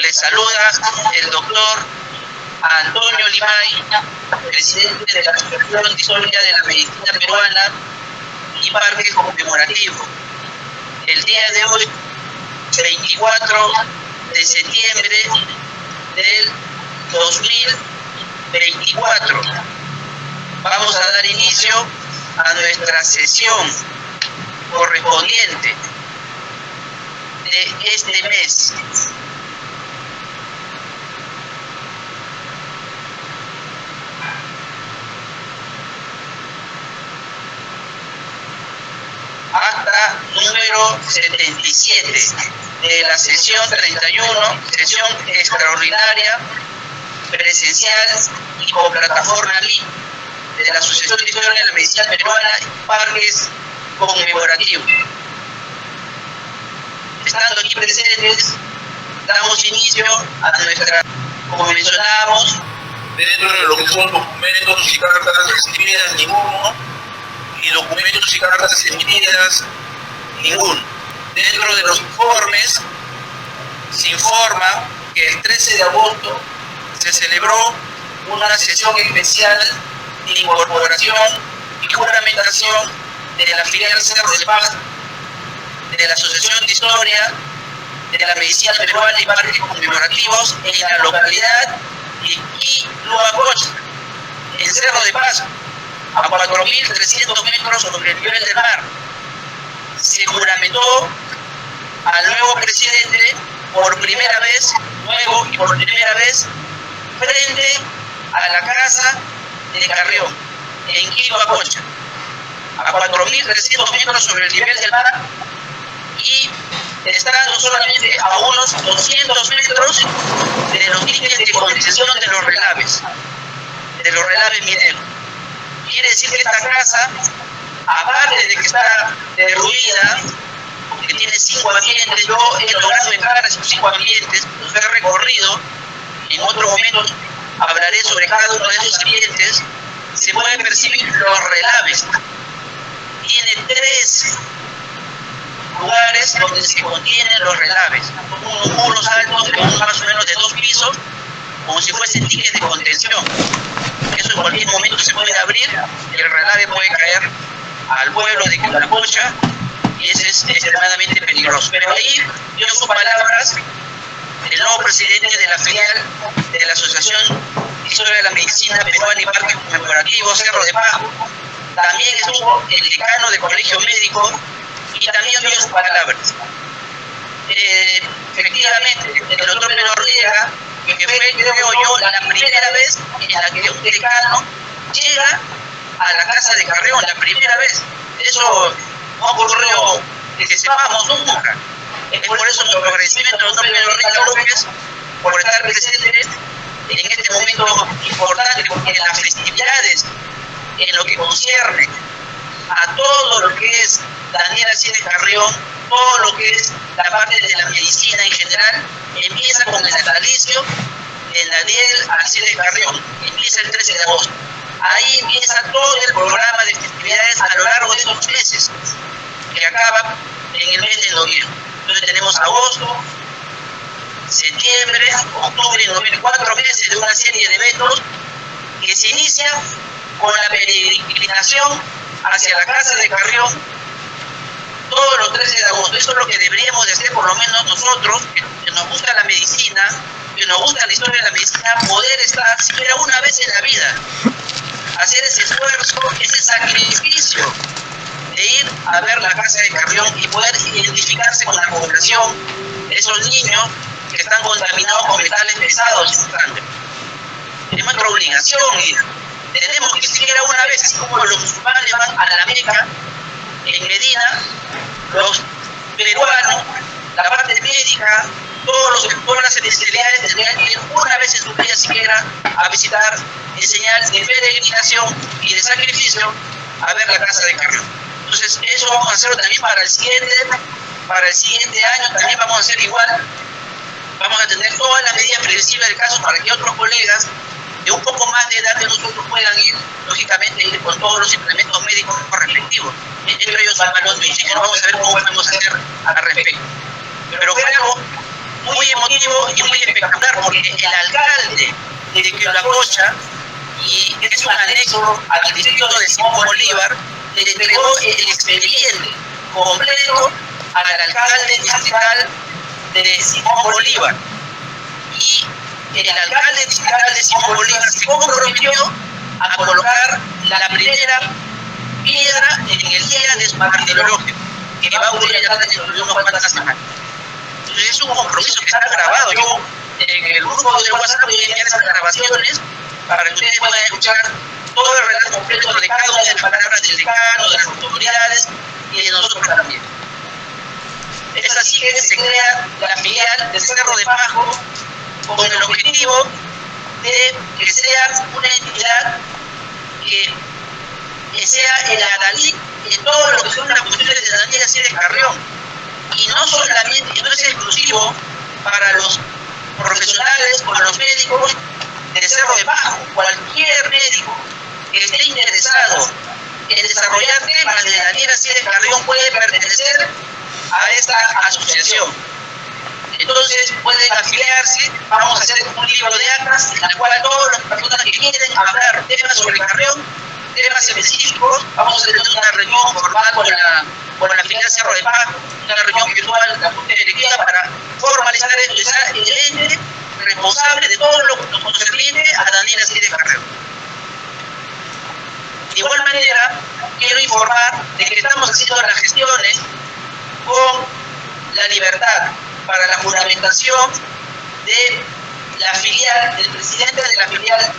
Les saluda el doctor Antonio Limay, presidente de la Asociación de Historia de la Medicina Peruana y Parque Conmemorativo. El día de hoy, 24 de septiembre del 2024, vamos a dar inicio a nuestra sesión correspondiente de este mes. Acta número 77 de la sesión 31, sesión extraordinaria, presencial y con plataforma LIN de la Asociación de Historia de la Medicina Peruana y Parques Conmemorativos. Estando aquí presentes, damos inicio a nuestra, como mencionábamos, dentro de lo que son documentos y cartas recibidas, ninguno, y documentos y cartas emitidas, ninguno. Dentro de los informes, se informa que el 13 de agosto se celebró una sesión especial de incorporación y juramentación de la filial Cerro de Paz de la Asociación de Historia de la Medicina Peruana y Parques Conmemorativos en la localidad de Quiloacocha, en Cerro de Paz, a 4.300 metros sobre el nivel del mar. Se juramentó al nuevo presidente por primera vez, frente a la casa de Carrión, en Quiloacocha, a 4.300 metros sobre el nivel del mar, y estando solamente a unos 200 metros de los límites de contención de los relaves mineros. Quiere decir que esta casa, aparte de que está derruida, que tiene 5 ambientes, yo he logrado entrar a esos 5 ambientes, los he recorrido, en otro momento hablaré sobre cada uno de esos ambientes. Se pueden percibir los relaves. Tiene 3 lugares donde se contienen los relaves, unos muros altos con más o menos de 2 pisos, como si fuesen diques de contención. Eso en cualquier momento se puede abrir y el relave puede caer al pueblo de Quiloacocha, y ese es extremadamente peligroso. Pero ahí dio sus palabras el nuevo presidente de la filial de la Asociación de Historia de la Medicina Peruana y Parques Conmemorativos Cerro de Paz. También estuvo el decano del Colegio Médico y también dio sus palabras. Efectivamente, el doctor Menorriega, que fue, creo yo, la primera vez en la que un decano llega a la casa de Carrión, la primera vez. Eso no ocurrió, que sepamos, nunca. Por eso nuestro agradecimiento al doctor Menorriega López por estar presente en este momento importante, porque en las festividades, en lo que concierne a todo lo que es Daniel Alcides Carrión, todo lo que es la parte de la medicina en general, empieza con el natalicio de Daniel Alcides Carrión, empieza el 13 de agosto. Ahí empieza todo el programa de festividades a lo largo de 2 meses, que acaba en el mes de noviembre. Entonces tenemos agosto, septiembre, octubre y noviembre, 4 meses de una serie de eventos que se inicia con la peregrinación hacia la casa de Carrión todos los 13 de agosto. Eso es lo que deberíamos de hacer, por lo menos nosotros, que nos gusta la medicina, que nos gusta la historia de la medicina, poder estar siquiera una vez en la vida, hacer ese esfuerzo, ese sacrificio de ir a ver la casa de Carrión y poder identificarse con la población, esos niños que están contaminados con metales pesados en sangre. Es nuestra obligación ir. Tenemos que siquiera una vez, así como los musulmanes van a la Meca, en Medina, los peruanos, la parte médica, todas las especialidades tendrían que ir una vez en su vida siquiera a visitar en señal de peregrinación y de sacrificio a ver la casa de Carrión. Entonces eso vamos a hacerlo también para el siguiente año, también vamos a hacer igual. Vamos a tener todas las medidas preventivas del caso para que otros colegas de un poco más de edad de nosotros puedan ir, lógicamente, ir con todos los implementos médicos respectivos. Entre ellos van los medicinos, vamos a ver cómo podemos hacer al respecto. Pero fue algo muy emotivo y muy espectacular, porque el alcalde de Quiolangocha, y es un anexo al distrito de Simón Bolívar, le entregó el expediente completo al alcalde distrital de Simón Bolívar. Y el alcalde distrital de Simón Bolívar se comprometió a colocar la primera piedra en el día de su martirologio, que va a ocurrir ya dentro de unas cuantas semanas. Entonces es un compromiso que está grabado. Yo en el grupo de WhatsApp voy a enviar esas grabaciones para que ustedes puedan escuchar todo el relato completo de cada una de las palabras del decano, de las autoridades y de nosotros también. Es así que se crea la filial de Cerro de Pajo con el objetivo de que sea una entidad que sea el adalid en todo lo que son las cuestiones de Daniel Acides Carrión. Y no solamente, no es exclusivo para los profesionales o los médicos de Cerro de Pajo. Cualquier médico que esté interesado en desarrollar temas de Daniel Acides Carrión puede pertenecer a esta asociación. Entonces pueden afiliarse, vamos a hacer un libro de actas en el cual todas las personas que quieren hablar temas sobre Carrión, temas específicos, vamos a tener una reunión formal con la filial Cerro de Pajo, una reunión virtual de la Junta Directiva para formalizar esto y ser el ente responsable de todo lo que concerniente a Daniel Acides Carrión. De igual manera, quiero informar de que estamos haciendo las gestiones con La Libertad para la juramentación de la filial, del presidente de la filial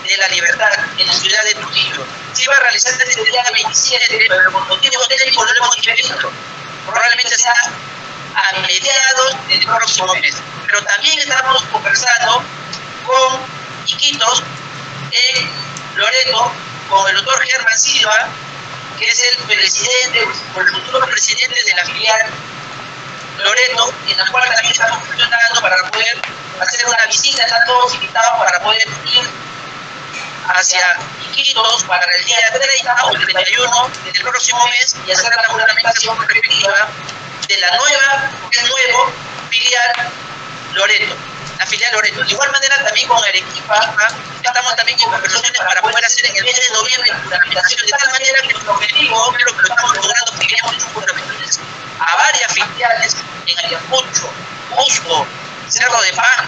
de La Libertad en la ciudad de Trujillo. Se iba a realizar desde el día 27, pero por motivos técnicos lo hemos diferido. Probablemente sea a mediados del próximo mes. Pero también estamos conversando con Iquitos en Loreto, con el doctor Germán Silva, que es el presidente, o el futuro presidente de la filial Loreto, en la cual también estamos funcionando para poder hacer una visita. Están todos invitados para poder ir hacia Iquitos para el día 30 o 31 del próximo mes y hacer la juramentación respectiva de la nuevo filial Loreto, la filial Loreto. De igual manera también con Arequipa estamos también en conversaciones para poder hacer en el mes de noviembre la juramentación, de tal manera que nuestro objetivo, creo que lo estamos logrando, que queremos hacer juramentaciones a varias filiales en Ayacucho, Cusco, Cerro de Pajo,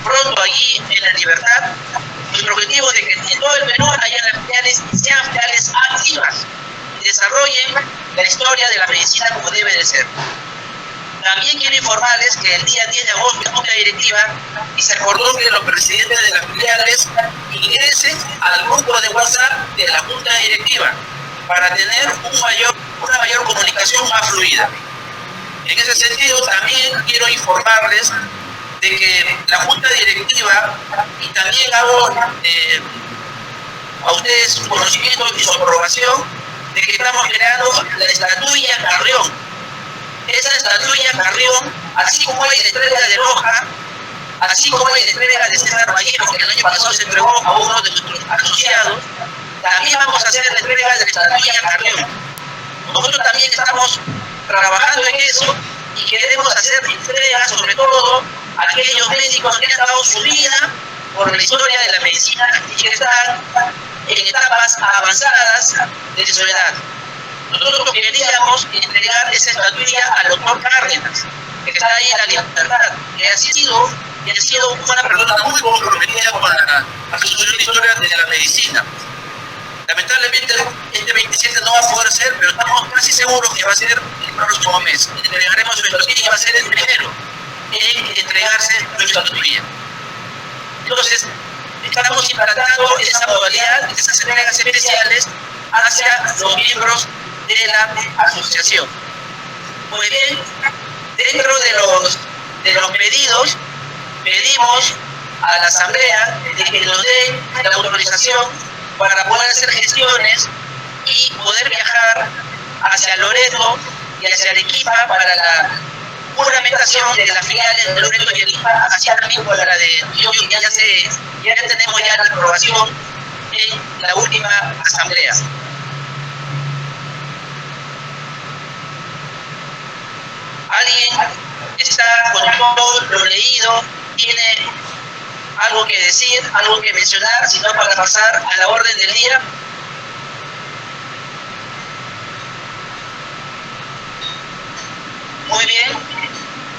pronto allí en La Libertad. Nuestro objetivo es de que en todo el Perú haya filiales, sean filiales activas y desarrollen la historia de la medicina como debe de ser. También quiero informarles que el día 10 de agosto la Junta Directiva y se acordó que los presidentes de las filiales ingresen al grupo de WhatsApp de la Junta Directiva para tener una mayor comunicación más fluida. En ese sentido, también quiero informarles de que la Junta Directiva, y también hago a ustedes su conocimiento y su aprobación, de que estamos creando la estatuilla Carrión. Esa estatuilla Carrión, así como hay la entrega de Loja, así como hay la entrega de César Vallejo, que el año pasado se entregó a uno de nuestros asociados, también vamos a hacer la entrega de la estatuilla Carrión. Nosotros también estamos trabajando en eso y queremos hacer entrega, sobre todo a aquellos médicos que han dado su vida por la historia de la medicina y que están en etapas avanzadas de su edad. Nosotros queríamos entregar esa estatuilla al doctor Cárdenas, que está ahí en La Libertad, que ha sido una persona muy comprometida con la Asociación de Historia de la Medicina. Lamentablemente este 27 no va a poder ser, pero estamos casi seguros que va a ser el próximo mes. Entregaremos su estatuilla y va a ser el primero en entregarse su estatuilla. Entonces, estamos implantando esa modalidad, esas entregas especiales hacia los miembros de la asociación. Muy bien, dentro de los pedidos, pedimos a la Asamblea de que nos dé la autorización para poder hacer gestiones y poder viajar hacia Loreto y hacia Arequipa para la juramentación de las filiales de Loreto y Arequipa, así también para la de Trujillo, que ya tenemos ya la aprobación en la última asamblea. ¿Alguien está con todo lo leído, tiene algo que decir, algo que mencionar, sino para pasar a la orden del día. Muy bien,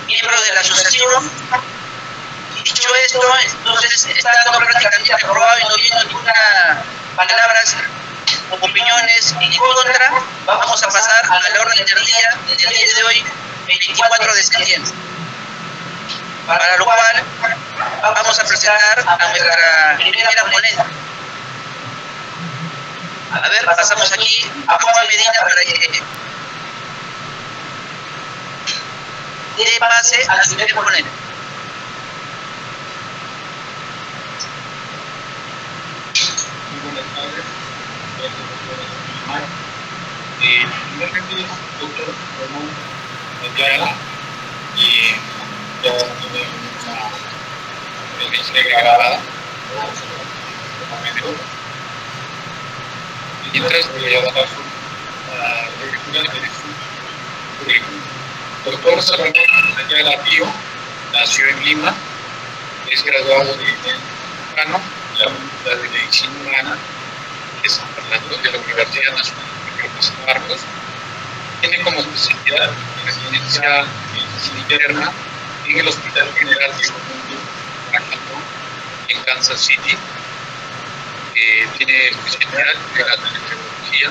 miembro de la asociación. Dicho esto, entonces está dando prácticamente aprobado y no viendo ninguna palabras o opiniones en contra. Vamos a pasar a la orden del día de hoy, 24 de septiembre. Para lo cual vamos a presentar a nuestra primera ponente. A ver, pasamos aquí a Juan Medina para que dé pase a la primera ponente. Buenas tardes, primeramente, doctor Ramón Ayala, y ya tiene una experiencia grabada mientras voy a dar su lectura de su currículum. Doctor Ramón Ayala Pío nació en Lima, es graduado de Mexicano, la Facultad de Medicina Humana de San Fernando de la Universidad Nacional de San Marcos. Tiene como especialidad residencia interna en el Hospital General de Sacramento, en Kansas City. Tiene especialidad en la tecnología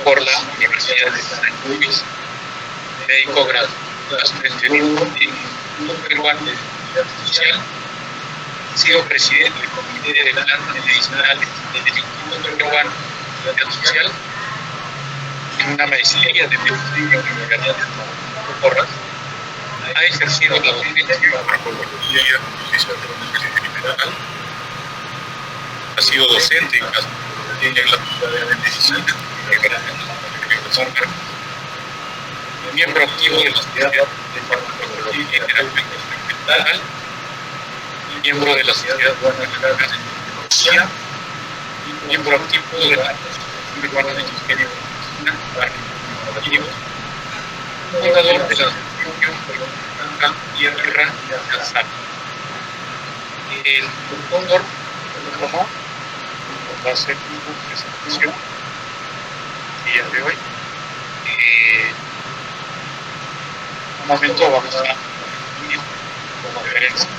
por la Universidad de San Luis, médico gastroenterólogo en Instituto Peruano de Seguridad Social. Ha sido presidente del Comité de Plantas Medicinales del Instituto Peruano de Seguridad Social, en una maestría de medicina en la Universidad de Porras. Ha ejercido la docencia en farmacología y administración general. Ha sido docente en la Facultad de Medicina de San Marcos. Miembro activo de la Sociedad de Farmacología y Terapia Experimental. Miembro de la Sociedad Guadalajara de Tecnología, miembro activo de la Asociación Peruana de Ingeniería de Medicina, fundador de la Asociación Peruana Tierra y Azar. El doctor Ramón va a hacer una presentación el día de hoy. En un momento vamos a unir como referencia.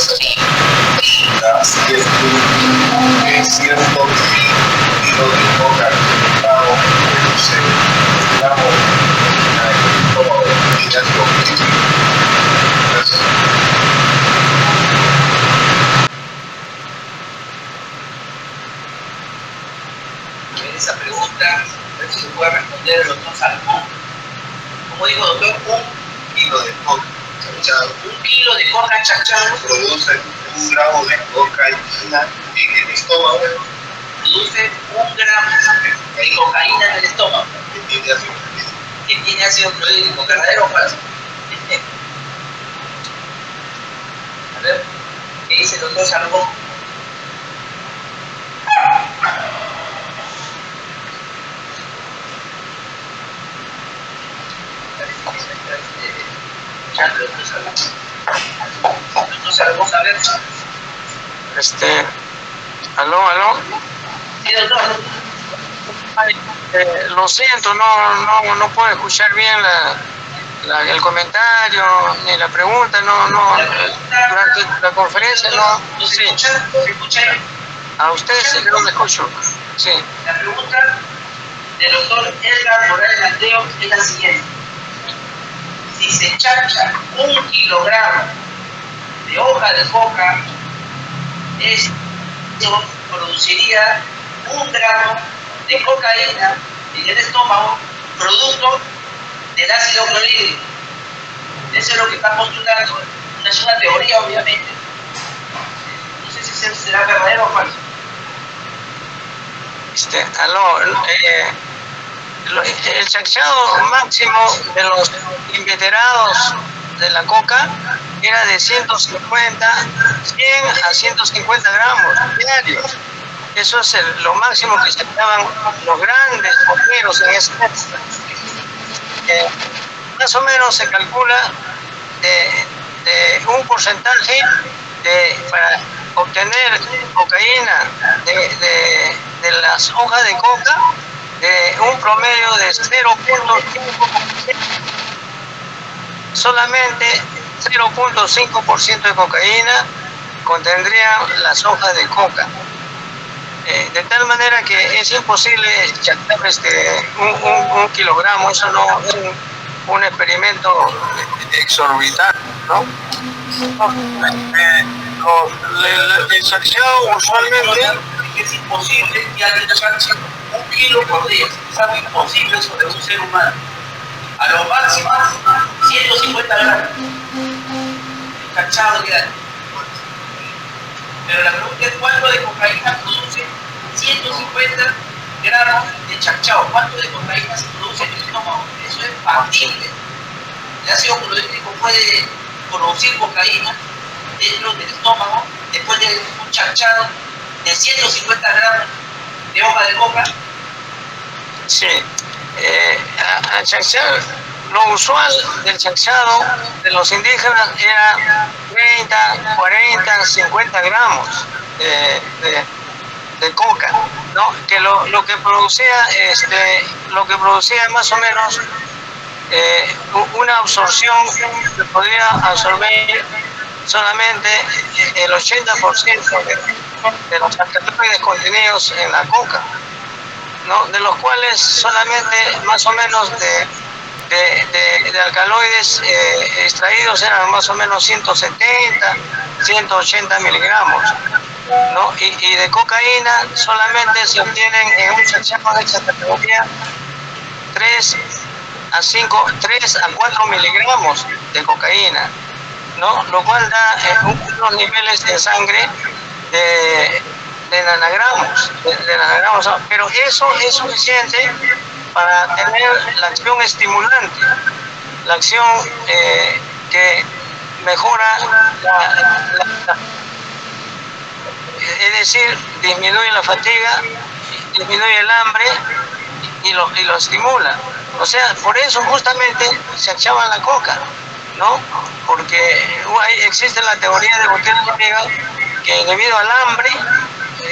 Sí. Así es cierto que un kilo de coca concentrado produce un gramo de ácido clorhídrico. Gracias. Esa pregunta, a ver si se puede responder el doctor Salmón. Como dijo doctor, Un kilo de coca chachado un kilo de coca chachado produce un gramo de cocaína en el estómago produce un gramo de cocaína en el estómago, que tiene ácido clorhídrico. que tiene ácido clorhídrico, ¿verdadero o falso? A ver, ¿qué dice el doctor Salmón? Doctor Salmón, a ver. Aló. Sí, doctor. Ay, lo siento, no puedo escuchar bien el comentario ni la pregunta, durante la conferencia no. ¿Se Sí, escucha? a ustedes sí que no me escucho. Sí. La pregunta del doctor Edgar Morales Mateo es la siguiente. Si se chacha 1 kilogramo de hoja de coca, esto produciría 1 gramo de cocaína en el estómago, producto del ácido clorhídrico. Eso es lo que está postulando. Es una teoría, obviamente. No sé si será verdadero o falso. El chachado máximo de los inveterados de la coca era de 100 a 150 gramos diarios. Eso es lo máximo que se daban los grandes coqueros en esa época. Más o menos se calcula de un porcentaje para obtener cocaína de las hojas de coca, de un promedio de 0.5%. Solamente 0.5% de cocaína contendrían las hojas de coca. De tal manera que es imposible chachar un kilogramo. Eso no es un experimento exorbitante, ¿no? El chachado usualmente Es imposible que alguien chache 1 kilo por día. Es algo imposible sobre un ser humano. A lo máximo 150 gramos de chachado diario. Pero la pregunta es cuánto de cocaína produce 150 gramos de chachado. ¿Cuánto de cocaína se produce en el estómago? Eso es factible. El ácido clorhídrico puede producir cocaína dentro del estómago después de un chachado de 150 gramos de hoja de coca. sí. Al chachar, lo usual del chachado de los indígenas era 30, 40, 50 gramos de coca, ¿no? Que lo que producía más o menos una absorción que podría absorber solamente el 80% de los alcaloides contenidos en la coca, ¿no? De los cuales solamente más o menos de alcaloides extraídos eran más o menos 170, 180 miligramos, ¿no? Y de cocaína solamente se obtienen en un chachado de esta categoría 3 a 4 miligramos de cocaína, ¿no? Lo cual da unos niveles de sangre de nanogramos, pero eso es suficiente para tener la acción estimulante, la acción que mejora es decir, disminuye la fatiga, disminuye el hambre y lo estimula. O sea, por eso justamente se echaba la coca, ¿no? Porque existe la teoría de Gutiérrez Hormiga que debido al hambre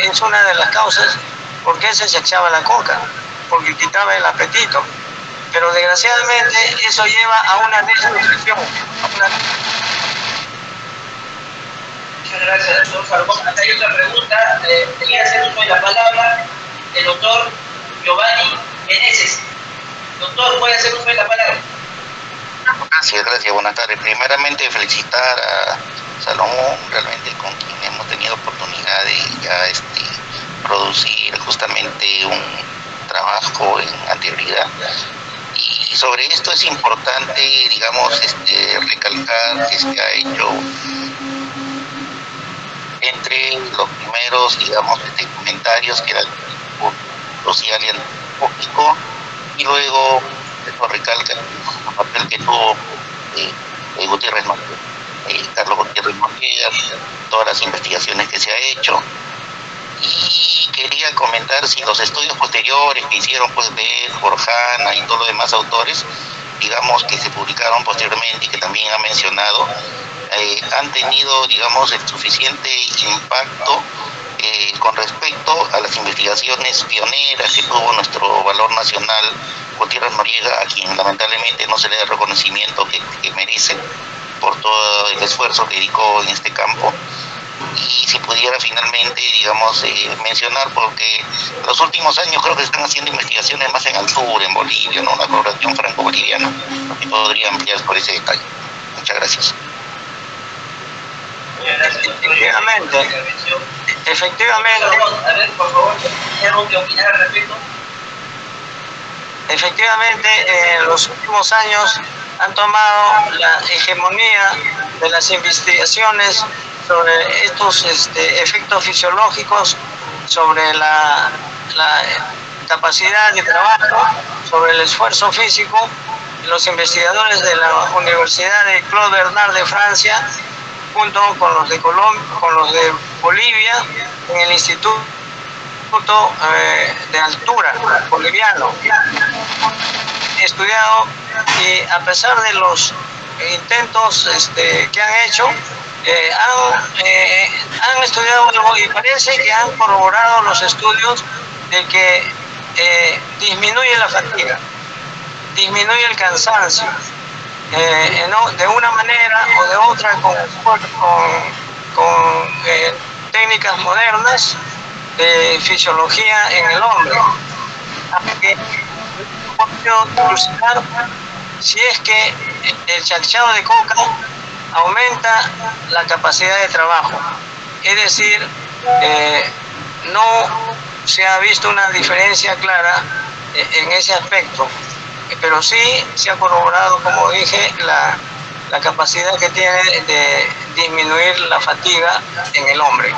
es una de las causas por qué se echaba la coca, porque quitaba el apetito. Pero desgraciadamente eso lleva a una desnutrición, gracias, doctor Salomón. Acá hay otra pregunta. Quería hacer uso de la palabra el doctor Giovanni Meneses. Doctor, ¿puede hacer uso de la palabra? Gracias, buenas tardes. Primeramente felicitar a Salomón, realmente con quien hemos tenido oportunidad de ya producir justamente un trabajo en anterioridad. Y sobre esto es importante, digamos, recalcar que se ha hecho entre los primeros, digamos, comentarios que eran social y antropológico, y luego esto recalca el papel que tuvo Gutiérrez Noriega, Carlos Gutiérrez Noriega, todas las investigaciones que se ha hecho. Y quería comentar si los estudios posteriores que hicieron pues de Forjana y todos los demás autores, digamos, que se publicaron posteriormente y que también ha mencionado, han tenido, digamos, el suficiente impacto con respecto a las investigaciones pioneras que tuvo nuestro valor nacional Gutiérrez Noriega, a quien lamentablemente no se le da el reconocimiento que merece por todo el esfuerzo que dedicó en este campo. Y si pudiera finalmente, digamos, mencionar, porque los últimos años creo que están haciendo investigaciones más en altura, en Bolivia, ¿no? Una colaboración franco-boliviana, que podría ampliar por ese detalle. Muchas gracias. Efectivamente. A ver, por favor, ¿algo que opinar al respecto? Efectivamente, en los últimos años han tomado la hegemonía de las investigaciones sobre estos efectos fisiológicos, sobre la capacidad de trabajo, sobre el esfuerzo físico. Los investigadores de la Universidad de Claude Bernard de Francia, junto con los de Colombia, con los de Bolivia, en el Instituto de Altura boliviano, estudiado, y a pesar de los intentos que han hecho, han estudiado algo, y parece que han corroborado los estudios de que disminuye la fatiga, disminuye el cansancio, ¿no? De una manera o de otra, con técnicas modernas de fisiología en el hombre. Aunque puedo ilusionar si es que el chachado de coca aumenta la capacidad de trabajo, es decir, no se ha visto una diferencia clara en ese aspecto, pero sí se ha corroborado, como dije, la capacidad que tiene de disminuir la fatiga en el hombre.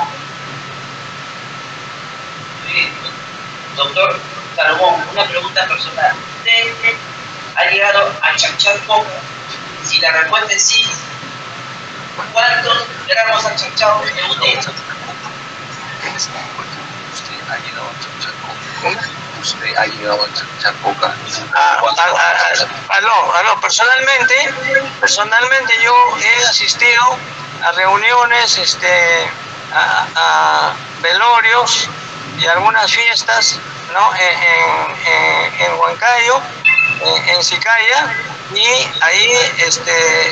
Doctor Salomón, una pregunta personal. ¿Usted ha llegado a chachar coca? Si la respuesta es sí, ¿cuántos gramos ha chachado de usted? ¿Usted ha llegado a chachar coca? Personalmente yo he asistido a reuniones, a velorios y algunas fiestas, ¿no? en Huancayo, en Sicaya, y ahí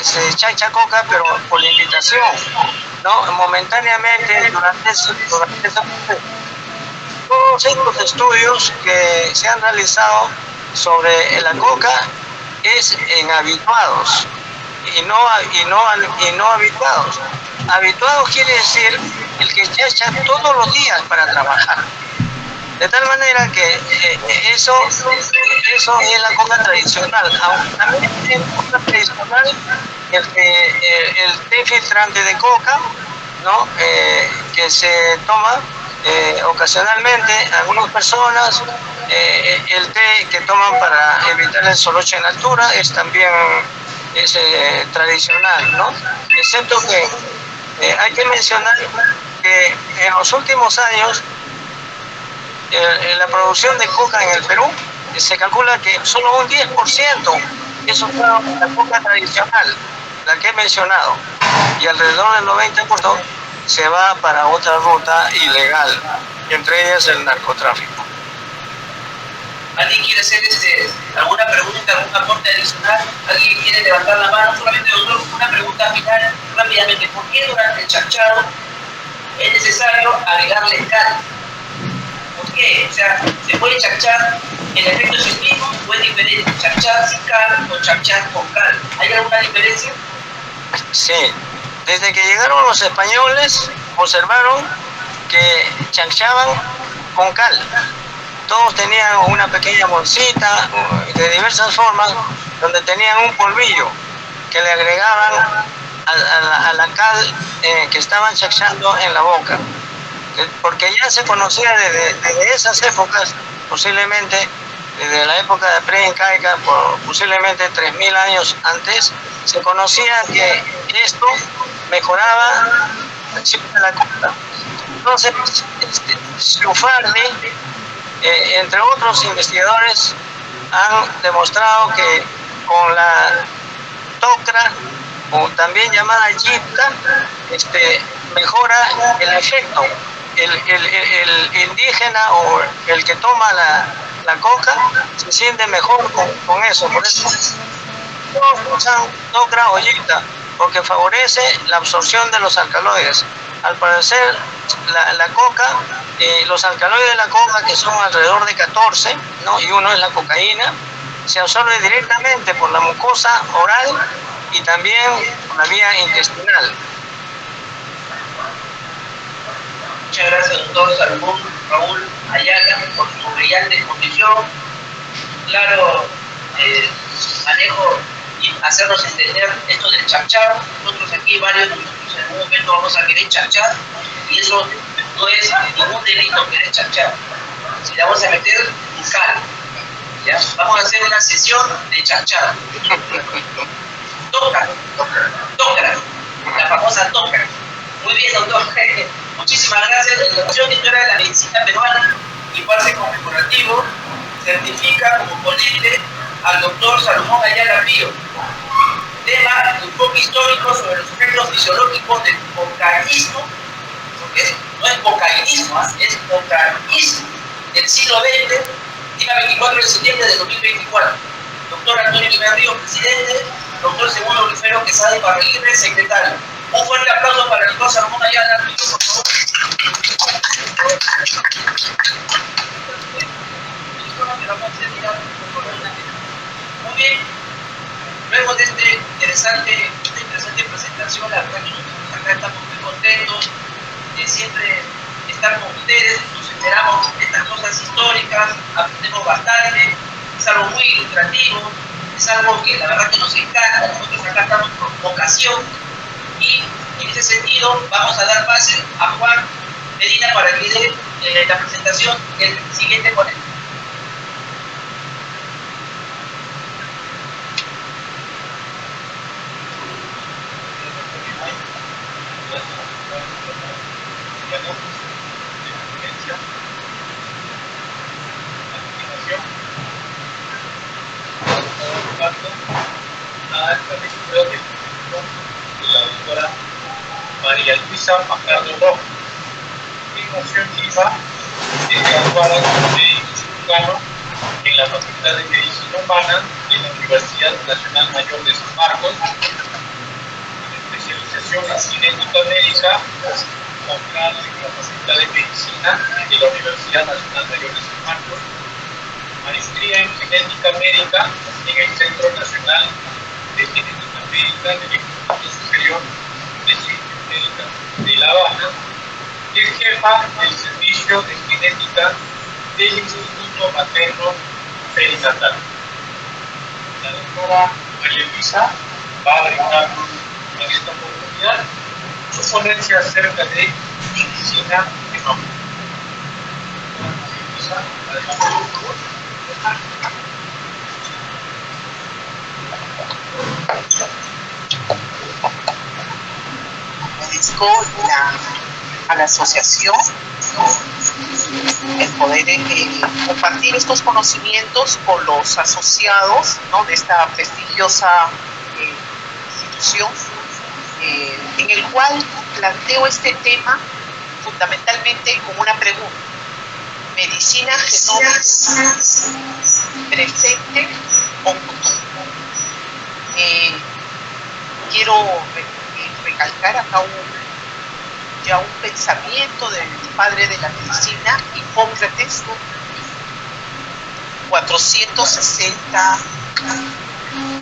se chacha coca, pero por invitación, ¿no? Momentáneamente durante ese todos estos estudios que se han realizado sobre la coca es en habituados y no habituados. Habituados quiere decir el que chacha todos los días para trabajar. De tal manera que eso es la coca tradicional. Aunque también en coca tradicional el té filtrante de coca, ¿no? Que se toma ocasionalmente algunas personas, el té que toman para evitar el soroche en altura es también tradicional, ¿no? Excepto que hay que mencionar que en los últimos años la producción de coca en el Perú se calcula que solo un 10%, eso fue la coca tradicional, la que he mencionado, y alrededor del 90% se va para otra ruta ilegal, entre ellas el narcotráfico. ¿Alguien quiere hacer alguna pregunta, algún aporte adicional? ¿Alguien quiere levantar la mano? Solamente, doctor, una pregunta final rápidamente. ¿Por qué durante el chachado es necesario agregarle cal. ¿Por qué? O sea, se puede chachar, el efecto es el mismo o es diferente, chachar sin cal o chachar con cal. ¿Hay alguna diferencia? Sí, desde que llegaron los españoles observaron que chachaban con cal. Todos tenían una pequeña bolsita de diversas formas donde tenían un polvillo que le agregaban a la cal que estaban chachando en la boca. Porque ya se conocía desde esas épocas, posiblemente desde la época de pre-incaica, posiblemente 3000 años antes, se conocía que esto mejoraba la acción de la coca. Entonces, Schiaparelli, entre otros investigadores, han demostrado que con la tocra, o también llamada yipta, mejora el efecto. El indígena o el que toma la coca se siente mejor con eso. Por eso todos usan tocra o yipta, porque favorece la absorción de los alcaloides. Al parecer, la coca, los alcaloides de la coca, que son alrededor de 14, ¿no? Y uno es la cocaína, se absorbe directamente por la mucosa oral y también por la vía intestinal. Muchas gracias, doctor Salomón Raúl Ayala, por su brillante exposición, claro manejo y hacernos entender esto del chachar. Nosotros aquí, varios de nosotros en algún momento vamos a querer chachar, y eso no es ningún delito querer chachar. Si le vamos a meter un cal, ¿ya? Vamos a hacer una sesión de chachar. Tocra, la famosa tocra. Muy bien, doctor. Muchísimas gracias. La Asociación de Historia de la Medicina Peruana y pase conmemorativo certifica como ponente al doctor Salomón Ayala Pío. Tema: enfoque histórico sobre los efectos fisiológicos del cocaísmo, porque no es cocainismo, es cocaísmo del siglo XX, día 24 de septiembre de 2024. Doctor Antonio Guimar Ríos, presidente. Doctor Segundo Olifero Quesada Ibarraguirre, secretario. Un fuerte aplauso para el doctor Salomón Ayala Pío, por favor. Muy bien, luego de esta interesante presentación, la verdad que nosotros acá estamos muy contentos de siempre estar con ustedes, nos enteramos de estas cosas históricas, aprendemos bastante, es algo muy ilustrativo, es algo que la verdad que nos encanta. Nosotros acá estamos por vocación, y en ese sentido vamos a dar pase a Juan Medina para que dé la presentación del siguiente ponente. La doctora María Luisa Fajardo Rojo, Ignacio Lima, graduada como médico cirujano en la Facultad de Medicina Humana de la Universidad Nacional Mayor de San Marcos, con especialización en cinética médica, doctorado en la Facultad de Medicina de la Universidad Nacional Mayor de San Marcos, maestría en genética médica en el Centro Nacional de Genética Médica del Instituto Superior de Ciencias Médicas de La Habana, y es jefa del Servicio de Genética del Instituto Materno Perinatal. La doctora María Luisa va a brindar en esta oportunidad su ponencia acerca de medicina genómica. María Luisa, adelante, por favor. Agradezco a la asociación el poder compartir estos conocimientos con los asociados, ¿no?, de esta prestigiosa institución, en el cual planteo este tema fundamentalmente como una pregunta: ¿medicina genómica presente o futuro? Quiero recalcar acá ya un pensamiento del padre de la medicina, Hipócrates, 460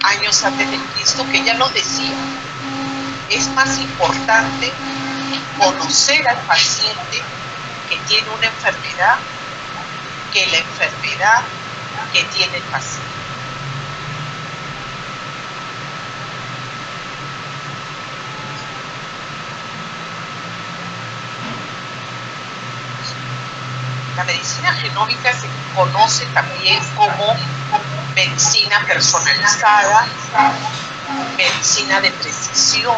años antes de Cristo, que ya lo decía. Es más importante conocer al paciente que tiene una enfermedad que la enfermedad que tiene el paciente. La medicina genómica se conoce también como medicina personalizada, medicina de precisión,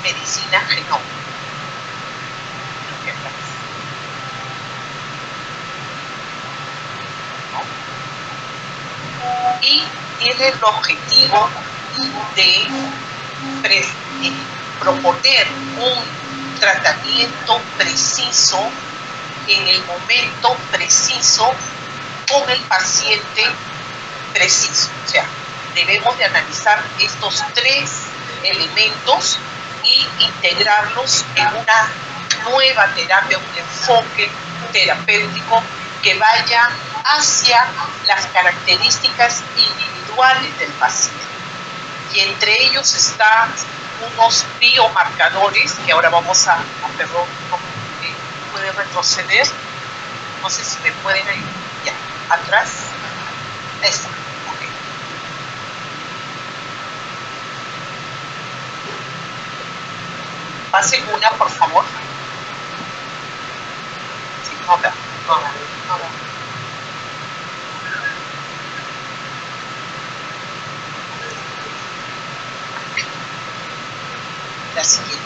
medicina genómica. Y tiene el objetivo de proponer un tratamiento preciso en el momento preciso con el paciente preciso. O sea, debemos de analizar estos tres elementos y integrarlos en una nueva terapia, un enfoque terapéutico que vaya hacia las características individuales del paciente. Y entre ellos están unos biomarcadores que ahora vamos a perdón, puede retroceder, no sé si me pueden ir ya, atrás, esta, ok. Pasen una, por favor. Sí, no da. La siguiente.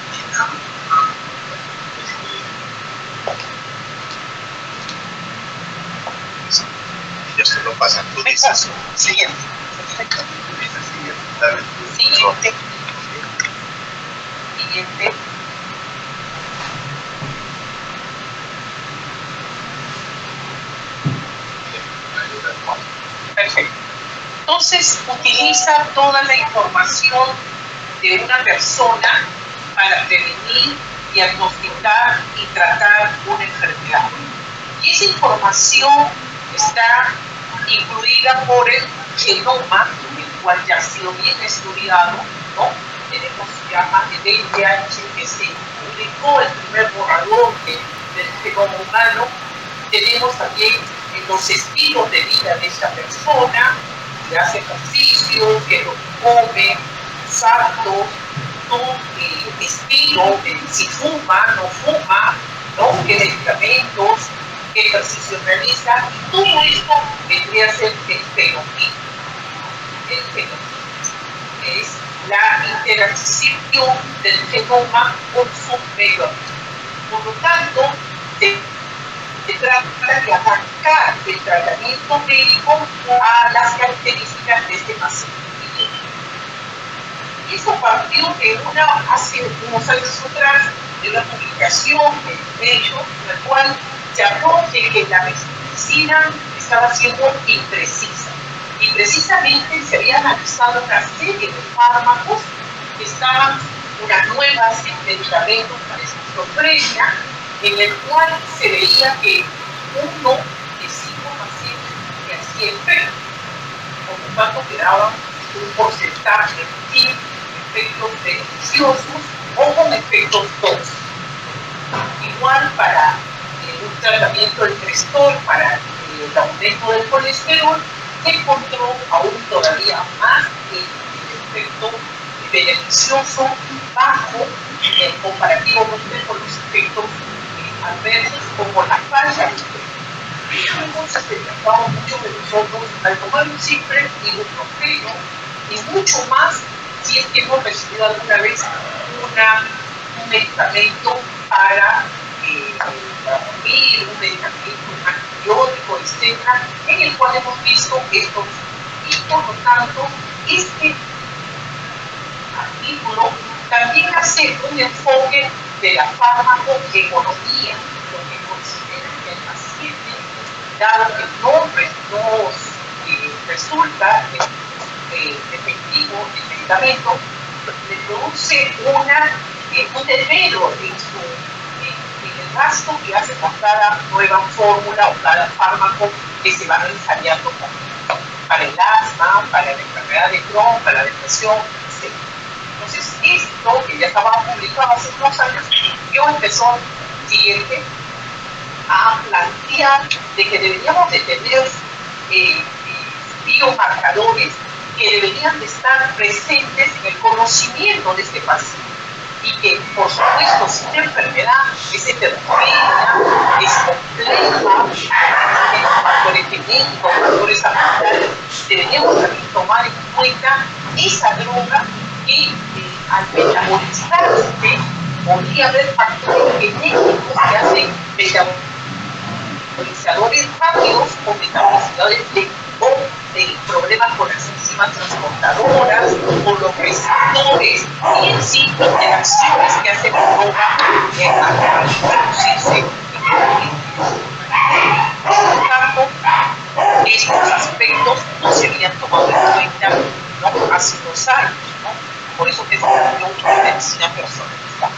Ellos se lo pasan, tú dices. Siguiente. Dale. Siguiente. Siguiente. Perfecto. Entonces, utiliza toda la información de una persona para prevenir, diagnosticar y tratar una enfermedad. Y esa información está incluida por el genoma, el cual ya ha sido bien estudiado, ¿no? Tenemos ya más de 20 años en que se publicó el primer borrador del genoma humano. Tenemos también los estilos de vida de esa persona, que hace ejercicio, que lo come, salto, ¿no? Estilo, si fuma, no fuma, ¿no? Qué medicamentos, qué ejercicio realiza, y todo esto vendría a ser el fenotipo. El fenotipo es la interacción del genoma con su medio ambiente. Por lo tanto, se trata de adaptar el tratamiento médico a las características de este paciente. Y eso partió de hace unos años atrás de una publicación de ellos, en la cual se habló de que la medicina estaba siendo imprecisa. Y precisamente se había analizado una serie de fármacos que estaban una nueva medicamentos para esquizofrenia, en el cual se veía que 1 de 5 pacientes que hacía efecto, por lo tanto quedaba un porcentaje sin efectos beneficiosos o con efectos tóxicos. Igual para un tratamiento del Crestor, para el aumento del colesterol, se encontró aún todavía más el efecto beneficioso bajo comparativamente con los efectos adversos como la falla. Entonces se trataba mucho de nosotros al tomar un simple ibuprofeno y mucho más si es que hemos recibido alguna vez un medicamento para dormir, un medicamento, un antibiótico, etc., en el cual hemos visto esto. Y por lo tanto, este artículo también hace un enfoque de la farmacoeconomía, lo que considera que el paciente, dado que no resulta efectivo el medicamento, le produce severo en el gasto que hace con cada nueva fórmula o cada fármaco que se van ensayando para el asma, para la enfermedad de Crohn, para la depresión, etc. Entonces, esto que ya estaba publicado hace unos años, yo empezó siguiente a plantear de que deberíamos de tener biomarcadores que deberían de estar presentes en el conocimiento de este paciente y que, por supuesto, si una enfermedad es heterogénea, es compleja, tiene factores genéticos, factores ambientales, deberíamos también tomar en cuenta esa droga que al metabolizarse podría haber factores genéticos que hacen metabolizadores rápidos o metabolizadores de problemas con las enzimas transportadoras, con los receptores y en sí interacciones que hacen la droga al introducirse por lo tanto, estos aspectos no se habían tomado en cuenta, ¿no?, hace 2 años, ¿no? Por eso que se cambió una medicina personalizada.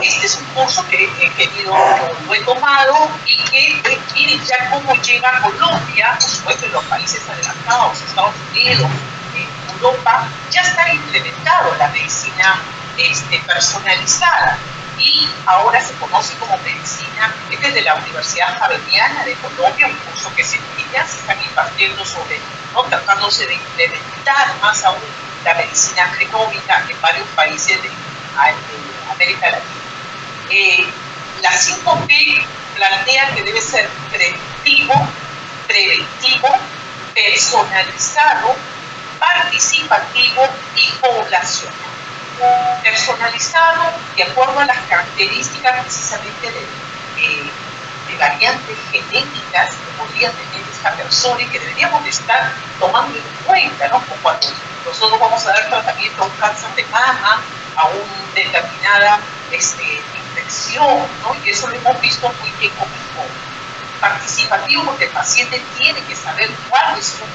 Este es un curso que lo he tomado y que miren ya cómo llega a Colombia, por supuesto en los países adelantados, Estados Unidos, Europa, ya está implementado la medicina personalizada y ahora se conoce como medicina, este es de la Universidad Javeriana de Colombia, un curso que se están impartiendo sobre, ¿no?, tratándose de implementar más aún la medicina genómica en varios países de América Latina. La 5P plantea que debe ser preventivo, personalizado, participativo y poblacional. Personalizado de acuerdo a las características precisamente de variantes genéticas que podría tener esta persona y que deberíamos de estar tomando en cuenta, ¿no? Como cuando nosotros vamos a dar tratamiento a un cáncer de mama, a una determinada infección, ¿no? Y eso lo hemos visto muy bien como participativo, porque el paciente tiene que saber cuál es su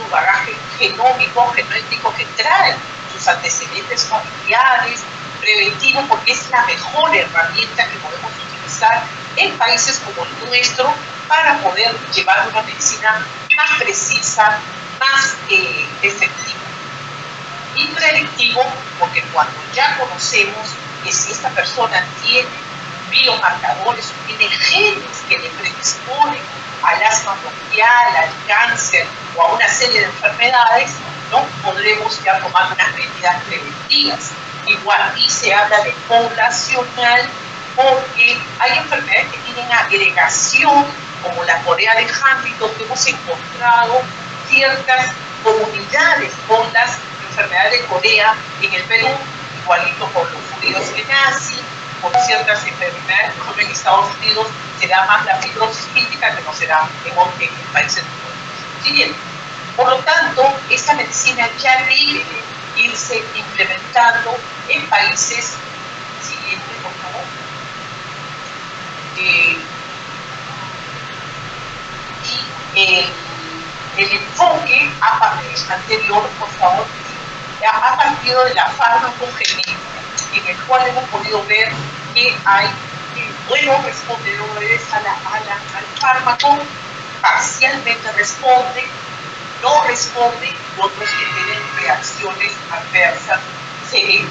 bagaje genómico, genético que trae, sus antecedentes familiares, preventivo, porque es la mejor herramienta que podemos utilizar en países como el nuestro para poder llevar una medicina más precisa, más efectiva. Y predictivo, porque cuando ya conocemos que si esta persona tiene biomarcadores o tiene genes que le predisponen al asma bronquial, al cáncer o a una serie de enfermedades, ¿no?, podremos ya tomar unas medidas preventivas. Igual, y se habla de poblacional, porque hay enfermedades que tienen agregación, como la corea de Huntington, que hemos encontrado ciertas comunidades con las enfermedades de Corea en el Perú, igualito por los judíos que nacen, por ciertas enfermedades, por ejemplo en Estados Unidos se da más la fibrosis quística que no se da en países siguientes. Por lo tanto, esta medicina ya debe irse implementando en países siguientes, por favor. El enfoque anterior, por favor, ha partido de la farmacogenética, en el cual hemos podido ver que hay buenos respondedores al fármaco, parcialmente responden, no responden, y otros que tienen reacciones adversas severas.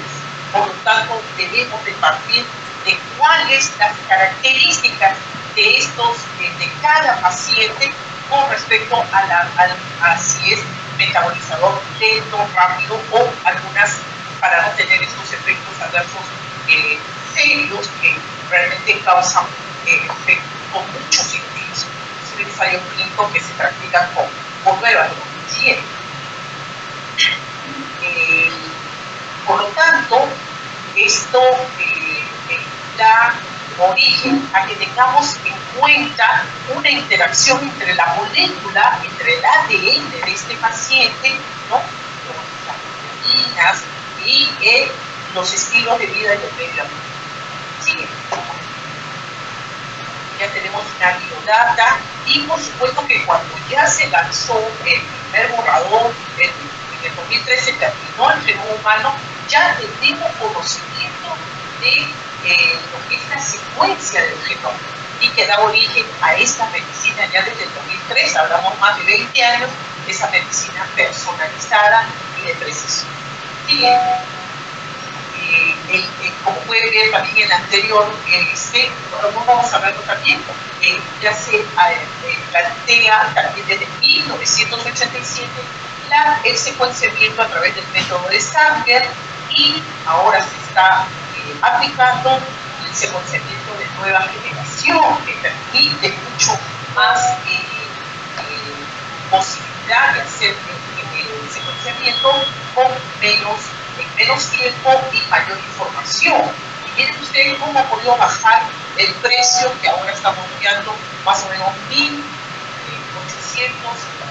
Por lo tanto, debemos de partir de cuáles las características de cada paciente con respecto a si es metabolizador lento, rápido o algunas para no tener estos efectos adversos serios que realmente causan efectos con muchos síntomas. Es un ensayo clínico que se practica con nuevas drogas. Por lo tanto, esto da origen a que tengamos en cuenta una interacción entre la molécula, entre el ADN de este paciente, ¿no?, las vitaminas y los estilos de vida y el medio ambiente. Ya tenemos una biodata y por supuesto que cuando ya se lanzó el primer borrador en el 2013 terminó el genoma humano, ya tenemos conocimiento de lo que es la secuencia del genoma y que da origen a esta medicina ya desde el 2003, hablamos más de 20 años, de esa medicina personalizada y de precisión. ¿Sí? Como pueden ver también en el anterior, vamos a verlo también, ya se plantea también desde 1987 el secuenciamiento a través del método de Sanger y ahora se está aplicando el secuenciamiento de nueva generación que permite mucho más posibilidad de hacer el secuenciamiento con menos tiempo y mayor información. Y miren ustedes cómo ha podido bajar el precio, que ahora estamos enviando más o menos 1.800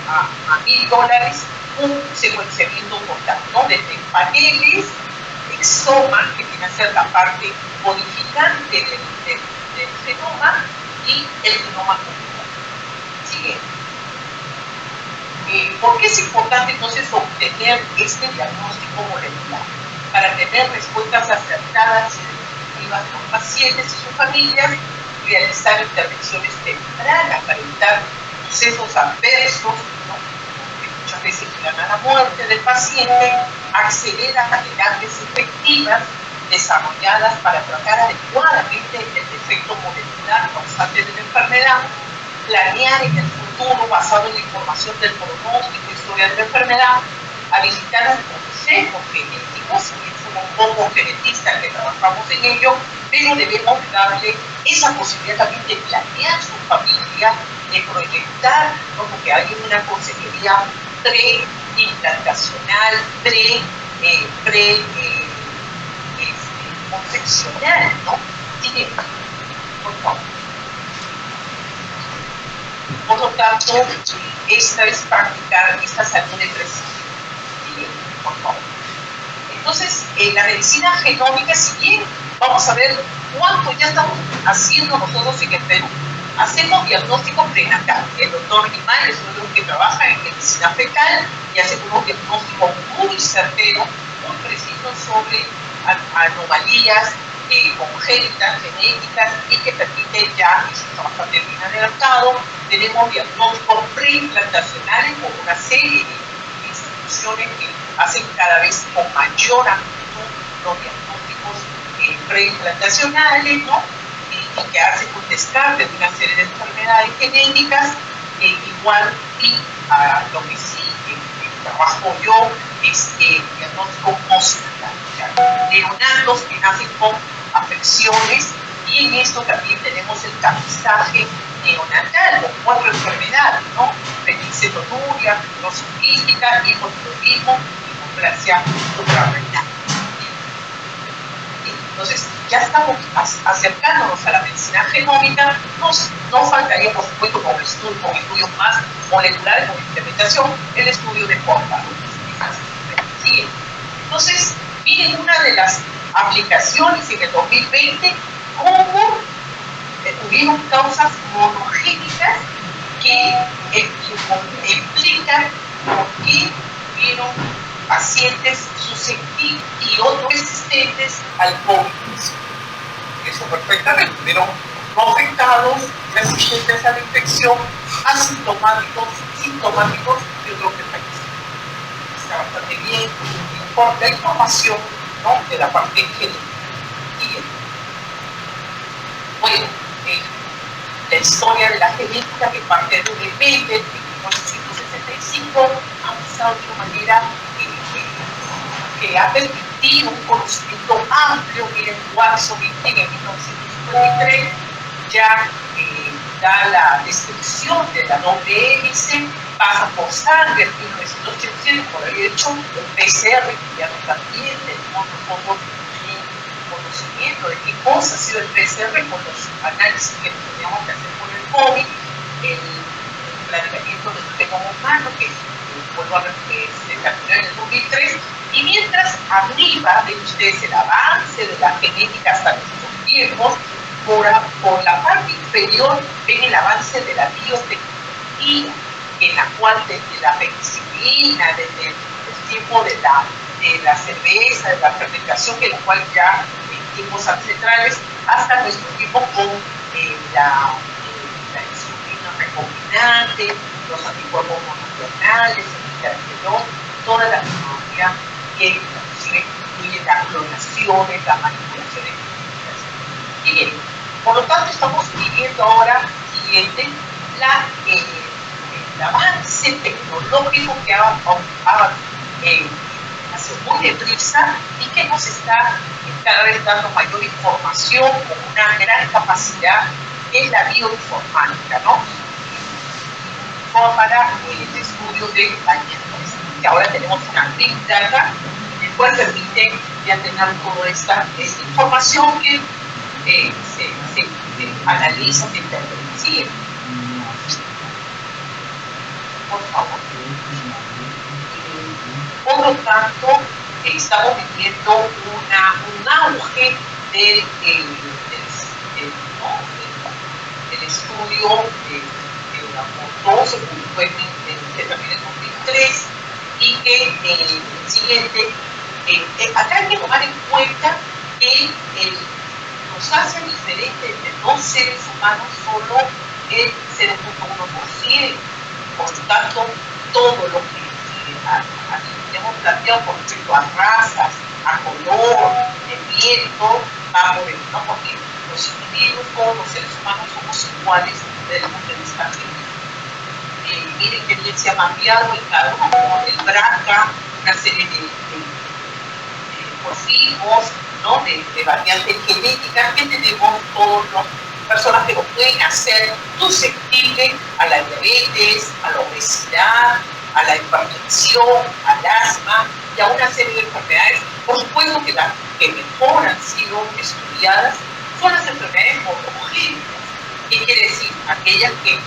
a $1.000 un secuenciamiento total, ¿no? Desde paneles, exoma, que viene a ser la parte codificante del genoma, y el genoma completo. Sigue. ¿Por qué es importante entonces obtener este diagnóstico molecular? Para tener respuestas acertadas y efectivas de los pacientes y sus familias, realizar intervenciones tempranas para evitar sucesos adversos, ¿no? Que muchas veces llegan a la muerte del paciente, acceder a terapias efectivas desarrolladas para tratar adecuadamente el defecto molecular causante de la enfermedad, planear en el futuro basado en la información del pronóstico y historia de la enfermedad, habilitar al consejo genético, si bien somos pocos genetistas que trabajamos en ello, pero debemos darle esa posibilidad también de planear su familia, de proyectar, ¿no? Porque hay una consejería pre-implantacional, concepcional, ¿no? Tiene, por favor. Por lo tanto, esta es practicar esta salud de precisión. ¿Sí? Por favor. Entonces, la medicina genómica, si bien vamos a ver cuánto ya estamos haciendo nosotros en el Perú, hacemos diagnóstico prenatal. El doctor Limay es uno de los que trabaja en medicina fetal y hace unos diagnósticos muy certeros, muy precisos sobre anomalías congénitas, genéticas y que permite ya, y eso está bastante bien adelantado, tenemos diagnósticos preimplantacionales con una serie de instituciones que hacen cada vez con mayor amplitud los diagnósticos preimplantacionales, ¿no? Y que hacen un descarte de una serie de enfermedades genéticas, igual y a lo que sí trabajo yo es diagnóstico postnatal, neonatos que nacen con afecciones, y en esto también tenemos el tapizaje neonatal, con 4 enfermedades, ¿no? Fenilcetonuria, fibrosis quística, hipotiroidismo y displasia suprarrenal. Entonces, ya estamos acercándonos a la medicina genómica, no faltaría, por supuesto, con estudios más moleculares, con implementación, el estudio de forma. Entonces, miren una de las aplicaciones en el 2020, cómo tuvieron causas monogénicas que explican por qué tuvieron pacientes susceptibles y otros resistentes al COVID. Eso perfectamente, pero no afectados, resistentes a la infección, asintomáticos, sintomáticos y otros que fallecen. Está bastante bien, importa la información, ¿no? De la parte genética. Bueno, la historia de la genética que parte de Mendel en 1965 ha avanzado de una manera que ha permitido un conocimiento amplio. Miren, Watson en 1953 ya da la descripción de la WMC, pasa por Sanger en 1987, por ahí hecho un PCR, que ya también tenemos nosotros conocimiento de qué cosa ha sido el PCR con los análisis que teníamos que hacer por el COVID, el planeamiento del genoma humano, que vuelvo a repetir, se terminó en el 2003, y mientras arriba ven ustedes el avance de la genética hasta nuestros tiempos, por la parte inferior ven el avance de la biotecnología, en la cual desde la penicilina, desde el tiempo de la de la cerveza, de la fermentación, en la cual ya en tiempos ancestrales, hasta nuestro tiempo con la insulina recombinante, los anticuerpos monoclonales, el interferón, toda la tecnología que inclusive incluye las clonaciones, las manipulaciones genéticas. Y bien, por lo tanto estamos viviendo ahora, siguiente, el avance tecnológico que hace muy deprisa y que nos está cada vez dando mayor información con una gran capacidad, que es la bioinformática, ¿no? Como para el estudio de daños. Y ahora tenemos una Big Data, el cual permite ya tener toda esta información que se analiza, se interpreta. ¿Sí? Por favor. Por lo tanto, estamos viviendo un auge del estudio que todo se publicó en 2003 y que siguiente, acá hay que tomar en cuenta que nos hace diferente entre dos seres humanos solo el 0.1%. Por lo tanto, todo lo que hemos planteado con respecto a razas, a color, de piel, todo va por el, ¿no? Porque los individuos, todos los seres humanos somos iguales desde el punto de vista genético. Miren que bien se ha mapeado en cada uno, como el BRCA, una serie de morfismos, ¿no? de variantes genéticas que tenemos todas las personas que lo pueden hacer susceptibles a la diabetes, a la obesidad, a la hipertensión, al asma y a una serie de enfermedades. Por supuesto que las que mejor han sido estudiadas son las enfermedades monogénicas. ¿Qué quiere decir? Aquellas que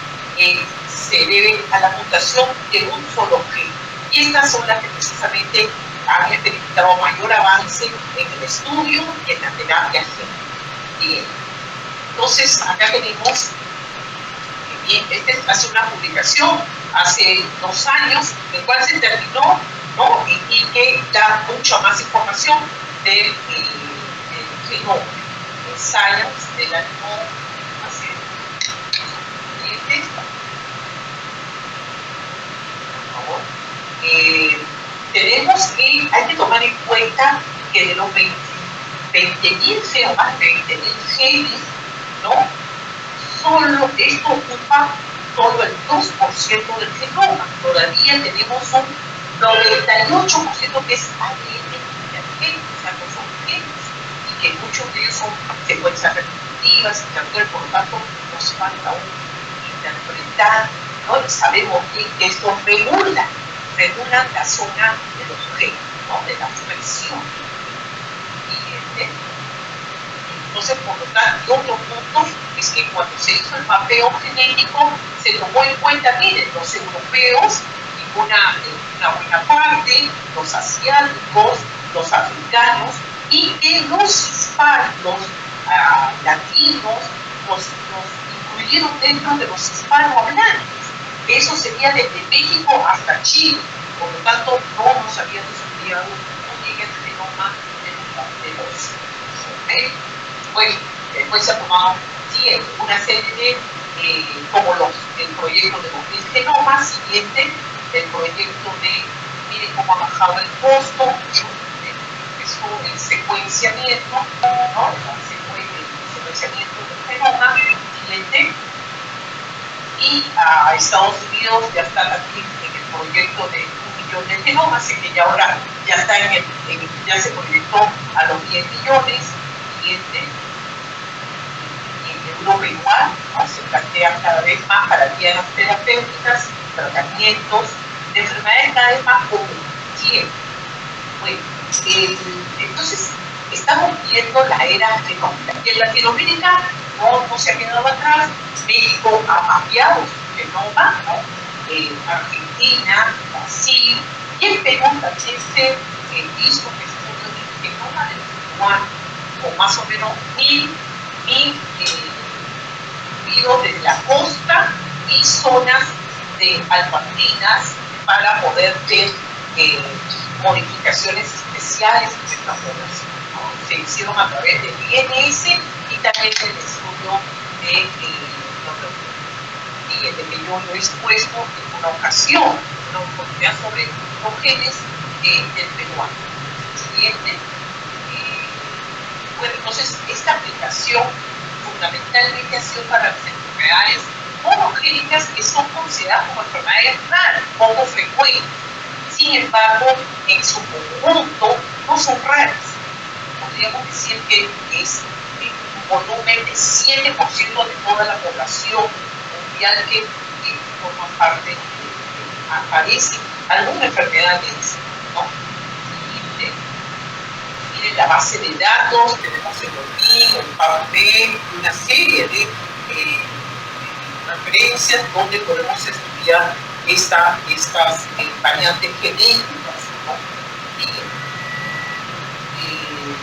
se deben a la mutación de un solo gen. Y estas son las que precisamente han experimentado mayor avance en el estudio y en la terapia genética. Bien. Entonces, acá tenemos, esta es una publicación hace 2 años, el cual se terminó, ¿no? y que da mucha más información del genoma, el Science del año hace por favor. Tenemos que, hay que tomar en cuenta que de los 20.000 genomas, 20.000 genes, ¿no? Solo esto ocupa solo el 2% del genoma. Todavía tenemos un 98% que es ADN intergénico, o sea, no son genes, y que muchos de ellos son secuencias repetitivas, por lo tanto nos falta aún interpretar, ¿no? Y sabemos bien que esto regulan la zona de los genes, ¿no? De la expresión. Entonces, por lo tanto, otro punto es que cuando se hizo el mapeo genético, se tomó en cuenta, miren, los europeos, y una buena parte, los asiáticos, los africanos, y que los hispanos, latinos, los incluyeron dentro de los hispanohablantes. Eso sería desde México hasta Chile. Por lo tanto, no nos habíamos estudiado muy bien el genoma de los Bueno, después se ha tomado una serie de, como el proyecto de 2000 genomas, siguiente, el proyecto de, miren cómo ha bajado el costo, el secuenciamiento, ¿no? El secuenciamiento del genoma, siguiente, y a Estados Unidos ya está aquí en el proyecto de 1 millón de genomas, así que ya ahora ya está ya se proyectó a los 10 millones, siguiente. Europa igual, ¿no? Se plantean cada vez más para vías terapéuticas, tratamientos de enfermedades cada vez más comunes. ¿Sí? Bueno, entonces estamos viendo la era genómica. Y en Latinoamérica no se ha quedado atrás. México ha mapeado su genoma, ¿no? Argentina, Brasil, y el Perú también se hizo un estudio del genoma del peruano con más o menos 1000 desde la costa y zonas de alpamarinas para poder ver modificaciones diferenciales en nuestra población, ¿no? Se hicieron a través del INS y también del estudio de de que yo lo he expuesto en una ocasión, una oportunidad sobre los genes del peruano. Siguiente. Bueno, entonces esta aplicación fundamentalmente ha sido para las enfermedades monogénicas que son consideradas como enfermedades raras, poco frecuentes. Sin embargo, en su conjunto no son raras. Podríamos decir que es un volumen de 7% de toda la población mundial que forma parte, aparece alguna enfermedad de eso, ¿no? Miren la base de datos, tenemos el ORIN, el PAPMED, una serie de referencias donde podemos estudiar estas variantes genéticas, ¿no? Y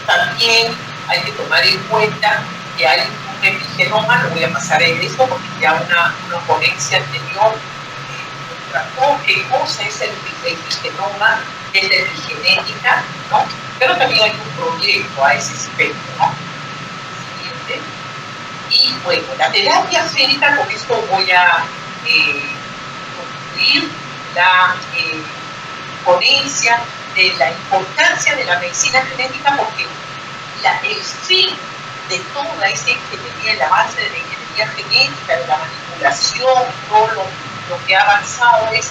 también hay que tomar en cuenta que hay un epigenoma, lo voy a pasar en esto porque ya una ponencia anterior trató qué cosa es el epigenoma de la epigenética, ¿no? Pero también hay un proyecto a ese respecto, ¿no? Siguiente. Y bueno, la terapia génica, con esto voy a concluir la ponencia de la importancia de la medicina genética, porque el fin de toda esta ingeniería, el avance de la ingeniería genética, de la manipulación, todo lo que ha avanzado es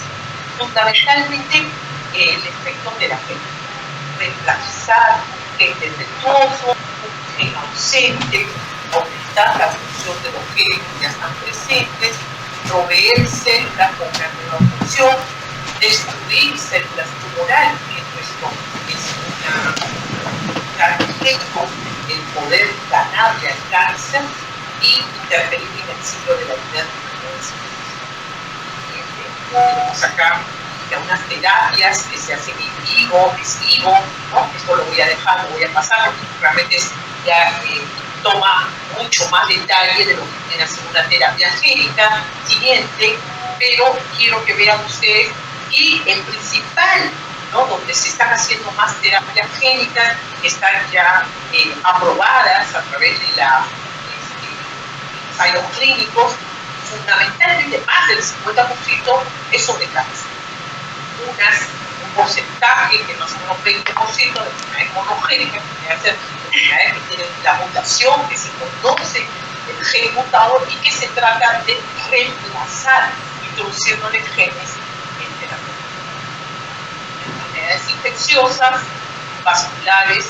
fundamentalmente el efecto terapéutico. Reemplazar un gen defectuoso, un gen ausente, aumentar la función de los genes que ya están presentes, proveer células con una nueva función, destruir células tumorales, que esto es un efecto el poder ganarle al cáncer y interferir en el ciclo de la vida. Tenemos acá ya unas terapias que se hacen en vivo, ¿no? Esto lo voy a dejar, lo voy a pasar, porque realmente ya toma mucho más detalle de lo que viene a ser una terapia génica. Siguiente, pero quiero que vean ustedes y el principal, ¿no? Donde se están haciendo más terapias génicas, están ya aprobadas a través de ensayos clínicos, fundamentalmente más del 50% es sobre cáncer. Un porcentaje que no son unos 20% de enfermedades monogénicas, que tienen la mutación, que se conoce el gen mutador y que se trata de reemplazar, introduciéndole genes en terapia. Enfermedades infecciosas, vasculares,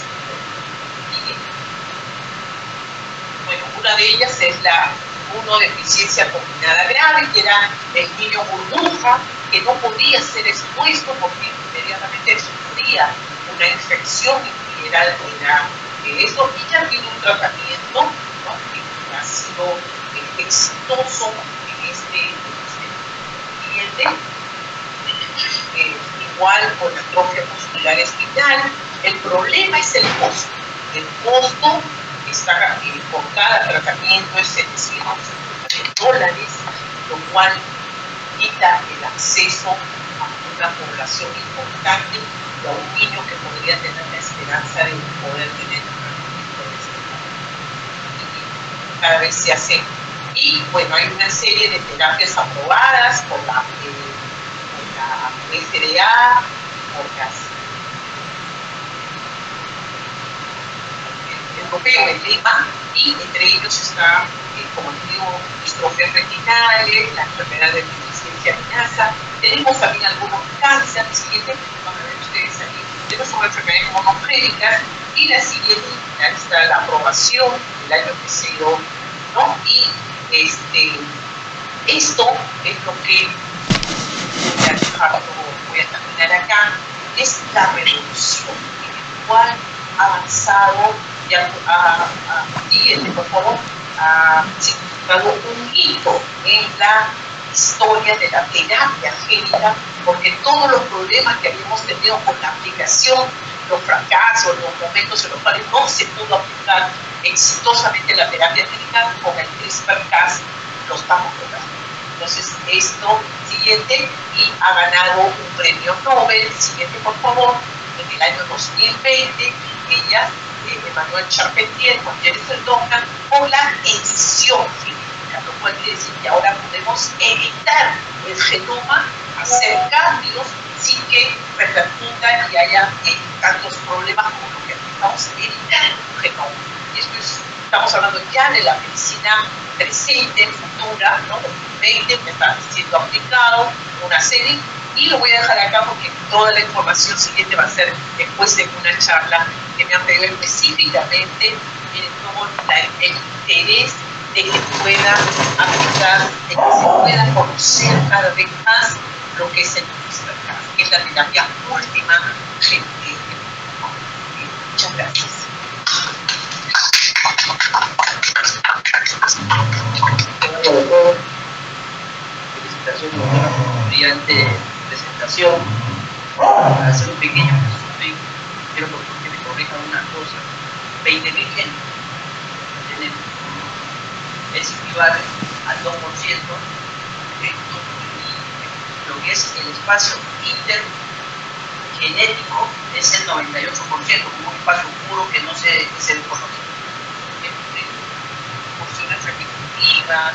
bueno, una de ellas es la inmunodeficiencia combinada grave, que era el niño burbuja, que no podía ser expuesto porque inmediatamente sufría una infección y era eso, y ya tiene un tratamiento, ¿no? Que ha sido exitoso en este cliente. Igual con la atrofia muscular espinal, el problema es el costo. El costo está por cada tratamiento es $750, lo cual quita el acceso a una población importante y a un niño que podría tener la esperanza de poder tener un tratamiento de este tipo. Y cada vez se hace. Y bueno, hay una serie de terapias aprobadas por la FDA, por el europeo, el EMA, y entre ellos está, como les digo, distrofias retinales, la enfermedad de deficiencia amenaza. Tenemos también algunos cánceres, siguiente, van a ver ustedes ahí, tenemos son enfermedades monogénicas, y la siguiente está la aprobación del año que se dio, ¿no? Y esto es lo que voy a terminar acá, es la revolución en la cual ha avanzado y por favor, ha significado un hito en la historia de la terapia génica, porque todos los problemas que habíamos tenido con la aplicación, los fracasos, los momentos en los cuales no se pudo aplicar exitosamente la terapia génica, con el CRISPR-Cas lo estamos logrando. Entonces, esto, siguiente, y ha ganado un premio Nobel. Siguiente, por favor. en el año 2020, ella, Emmanuel Charpentier, con Jennifer Duncan, por la edición genética, lo cual quiere decir que ahora podemos editar el genoma, hacer cambios sin que repercuta y haya tantos problemas como lo que estamos editando un genoma. Y esto estamos hablando ya de la medicina presente, futura, ¿no? 2020, que está siendo aplicado, una serie, y lo voy a dejar acá porque toda la información siguiente va a ser después de una charla que me han pedido específicamente en todo el interés de que pueda aplicar, de que se pueda conocer cada vez más lo que es el CRISPR, que es la terapia última genética. Muchas gracias. Felicitaciones por una brillante presentación. Para hacer un pequeño resumen, quiero que me corrija una cosa. 20.000 genes tenemos. Es equivale al 2% de lo que es el espacio intergenético, es el 98%, como un espacio puro que no se desconoce. Funciones repetitivas,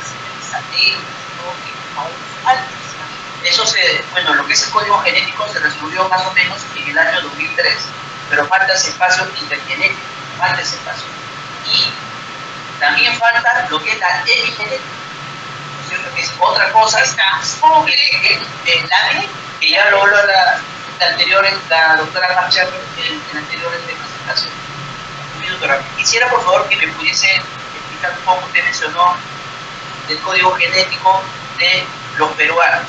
aún altas. Eso bueno, lo que es el código genético se resolvió más o menos en el año 2003, pero falta ese espacio intergenético, falta ese espacio. Y también falta lo que es la epigenética, ¿no es cierto? Que es otra cosa que ya lo habló la doctora Marcher en anteriores presentaciones. Quisiera por favor que me pudiese explicar un poco, usted mencionó del código genético de los peruanos,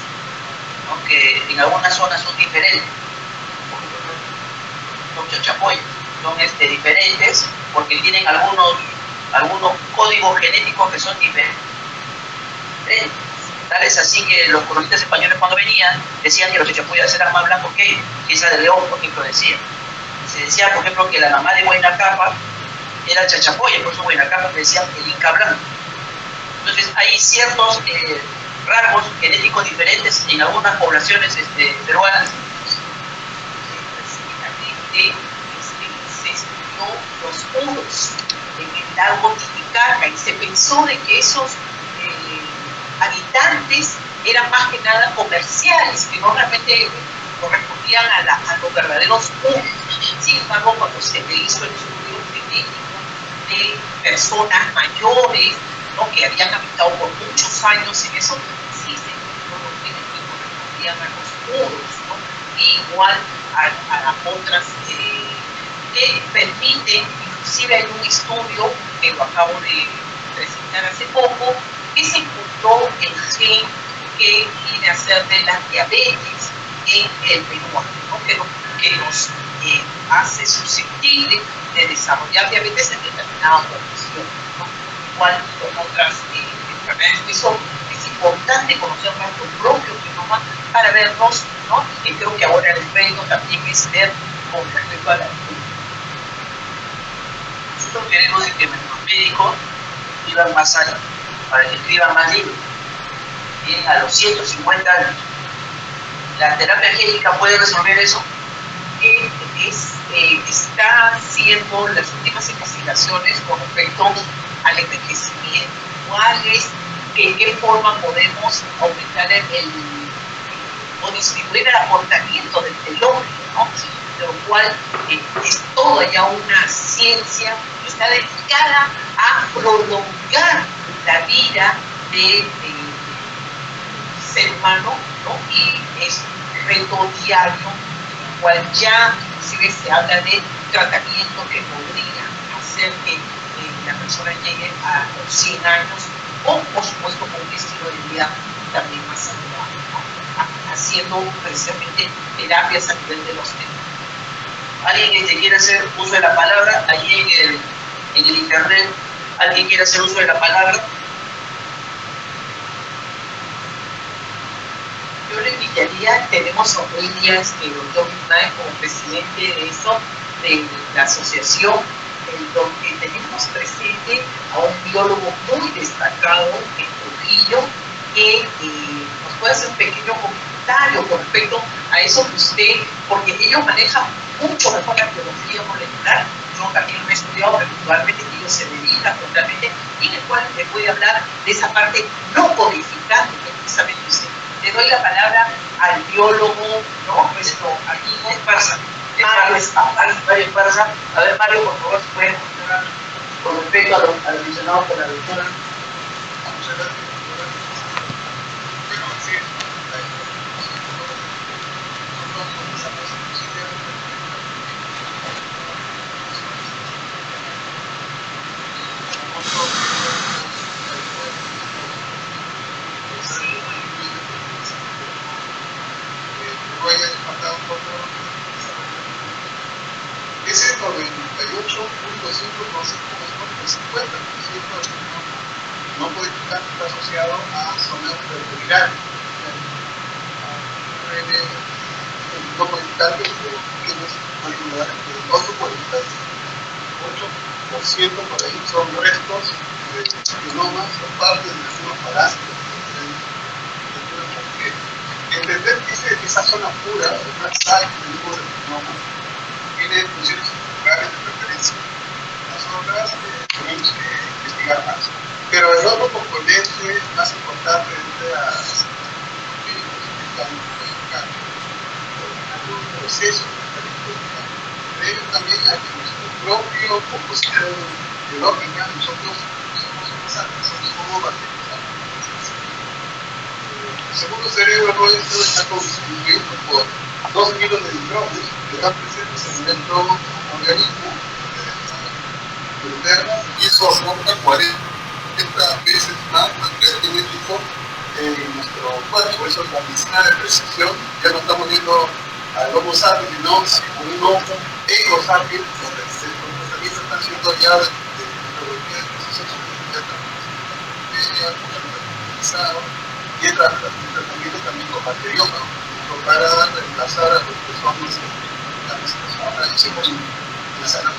¿no? Que en algunas zonas son diferentes. Los chachapoyas son diferentes porque tienen algunos códigos genéticos que son diferentes. Tal es así que los colonistas españoles cuando venían decían que los chachapoyas eran más blancos que esa de León, por ejemplo, decía. Se decía, por ejemplo, que la mamá de Huayna Cápac era chachapoya, por eso Huayna Cápac le decían el Inca blanco. Entonces hay ciertos rasgos genéticos diferentes en algunas poblaciones peruanas. Se estudió los uros en el lago Titicaca y se pensó de que esos habitantes eran más que nada comerciales, que no realmente correspondían a los verdaderos uros. Sin embargo, cuando se le hizo el estudio genético de personas mayores, ¿no? Que habían habitado por muchos años en eso, sí se encontró que correspondían a los uros, ¿no? Igual a las otras que permiten, inclusive hay un estudio que lo acabo de presentar hace poco, que se encontró el gen que viene a ser de la diabetes en el peruano, ¿no? que nos hace susceptible de desarrollar diabetes en determinada población, ¿no? Igual con otras enfermedades. Eso es importante conocer nuestro propio genoma para vernos, ¿no? Y que creo que ahora el reto también es ver con respecto a la vida. Nosotros queremos que nuestros médicos vivan más años, para que escriban más libros. Bien, a los 150 años. ¿La terapia génica puede resolver eso? Está haciendo las últimas investigaciones con respecto al envejecimiento. ¿De qué forma podemos aumentar o disminuir el acortamiento del telómero, ¿no? Lo cual es toda ya una ciencia que está dedicada a prolongar la vida del ser humano, ¿no? Y es un reto diario, en el cual ya inclusive se habla de tratamientos que podrían hacer que la persona llegue a los 100 años, o por supuesto con un estilo de vida también más saludable, ¿no? Haciendo precisamente terapias a nivel de los temas. ¿Alguien que quiere hacer uso de la palabra? Allí en el internet, ¿alguien quiere hacer uso de la palabra? Yo le invitaría, tenemos hoy día doctor Minae como presidente de eso, de la asociación, donde tenemos presente a un biólogo muy destacado en Trujillo, que nos puede hacer un pequeño comentario con respecto a eso que usted, porque ellos manejan mucho mejor la biología molecular. Yo también lo he estudiado, pero actualmente que ellos se dedican totalmente, y en el cual me puede hablar de esa parte no codificante que precisamente usted. Le doy la palabra al biólogo, ¿no? Nuestro amigo Esparza. Mario Esparza. A ver, Mario, por favor, si pueden continuar con respecto a lo mencionado por la doctora. Ese 98.5% del 50% no codificante está asociado a zonas fertilidades. No codificante que no es molecular, el otro 48% por ahí son restos de genomas o partes de algunos parásitos. Entender que esa zona pura, una sal que tenemos del genoma, tiene funciones estructurales de preferencia. Las otras tenemos que investigar más. Pero el otro componente más importante de las procesos de ello también a que nuestro propio composición biológica, nosotros somos como bacterias. El segundo cerebro no está constituido por 2 kilos de neurones que están presentes en nuestro organismo interno, y eso aporta 40 veces más material genético en nuestro cuerpo. Eso es la medicina de precisión. Ya no estamos viendo al Homo sapiens, sino un Homo ego sapiens, donde los tratamientos están siendo ya de metodología de precisión científica, y el tratamiento también con bacteriófago, para reemplazar a los que son las hicimos la sana.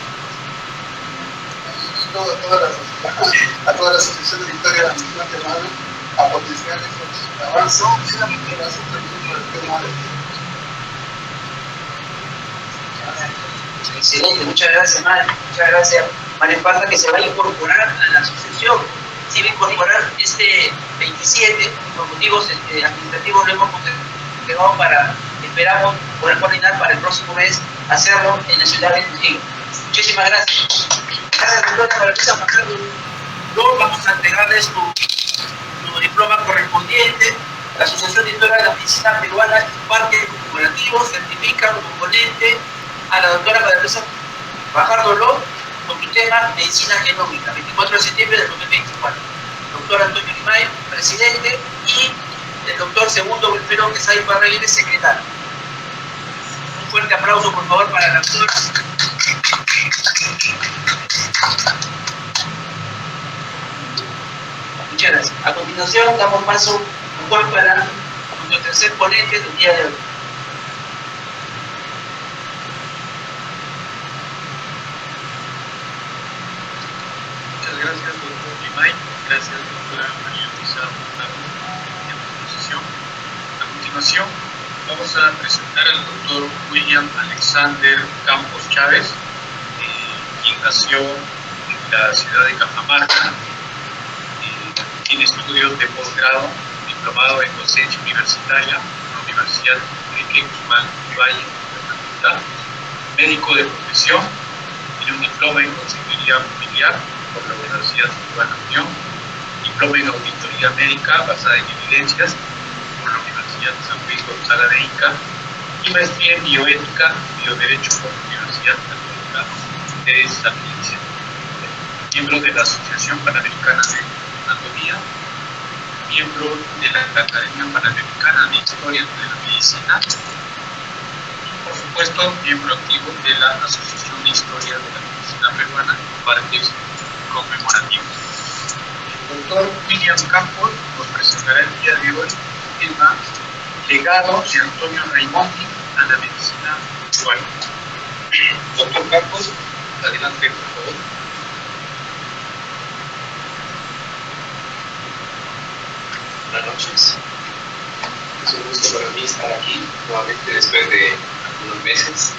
Y a todas las asociaciones de historia de la medicina peruana a potenciar esos avances y la mejora por el tema de Excelente, muchas gracias, Mario. Muchas gracias, Mario Esparza, que se va a incorporar a la asociación. Se va a incorporar este 27, por motivos administrativos lo hemos quedado para, esperamos poder coordinar para el próximo mes hacerlo en la ciudad de Trujillo. Muchísimas gracias. Gracias, doctora, por empezar a pasar. Vamos a entregarles tu diploma correspondiente. La Asociación de Historia de la Medicina Peruana, parque conmemorativo, certifica un componente a la doctora María Luisa Fajardo Ló con tu tema Medicina Genómica, 24 de septiembre del 2024. Doctor Antonio Limay, presidente, y el doctor Segundo Wilfredo Quesada Parraguirre, secretario. Un fuerte aplauso, por favor, para la doctora. Muchas gracias. A continuación, damos paso mejor para nuestro tercer ponente del día de hoy. Muchas gracias, doctor Limay. Gracias, doctora María Luisa Fajardo, en la exposición. A continuación, vamos a presentar al doctor William Alexander Campos Chávez, quien nació en la ciudad de Cajamarca. Tiene estudios de posgrado, diplomado en docencia universitaria en la Universidad Enrique Guzmán y Valle de Facultad, médico de profesión, tiene un diploma en consejería familiar por la Universidad Cubana Unión, diploma en auditoría médica basada en evidencias por la Universidad San Luis Gonzaga de Inca y maestría en bioética y bioderecho por la Universidad Católica de San Luis. Miembro de la Asociación Panamericana de Anatomía, miembro de la Academia Panamericana de Historia de la Medicina y, por supuesto, miembro activo de la Asociación de Historia de la Medicina Peruana, parques conmemorativos. El doctor William Campos nos presentará el día de hoy el tema Legado de Antonio Raimondi a la medicina peruana. Doctor Campos, adelante, por favor. Buenas noches. Es un gusto para mí estar aquí nuevamente después de algunos meses.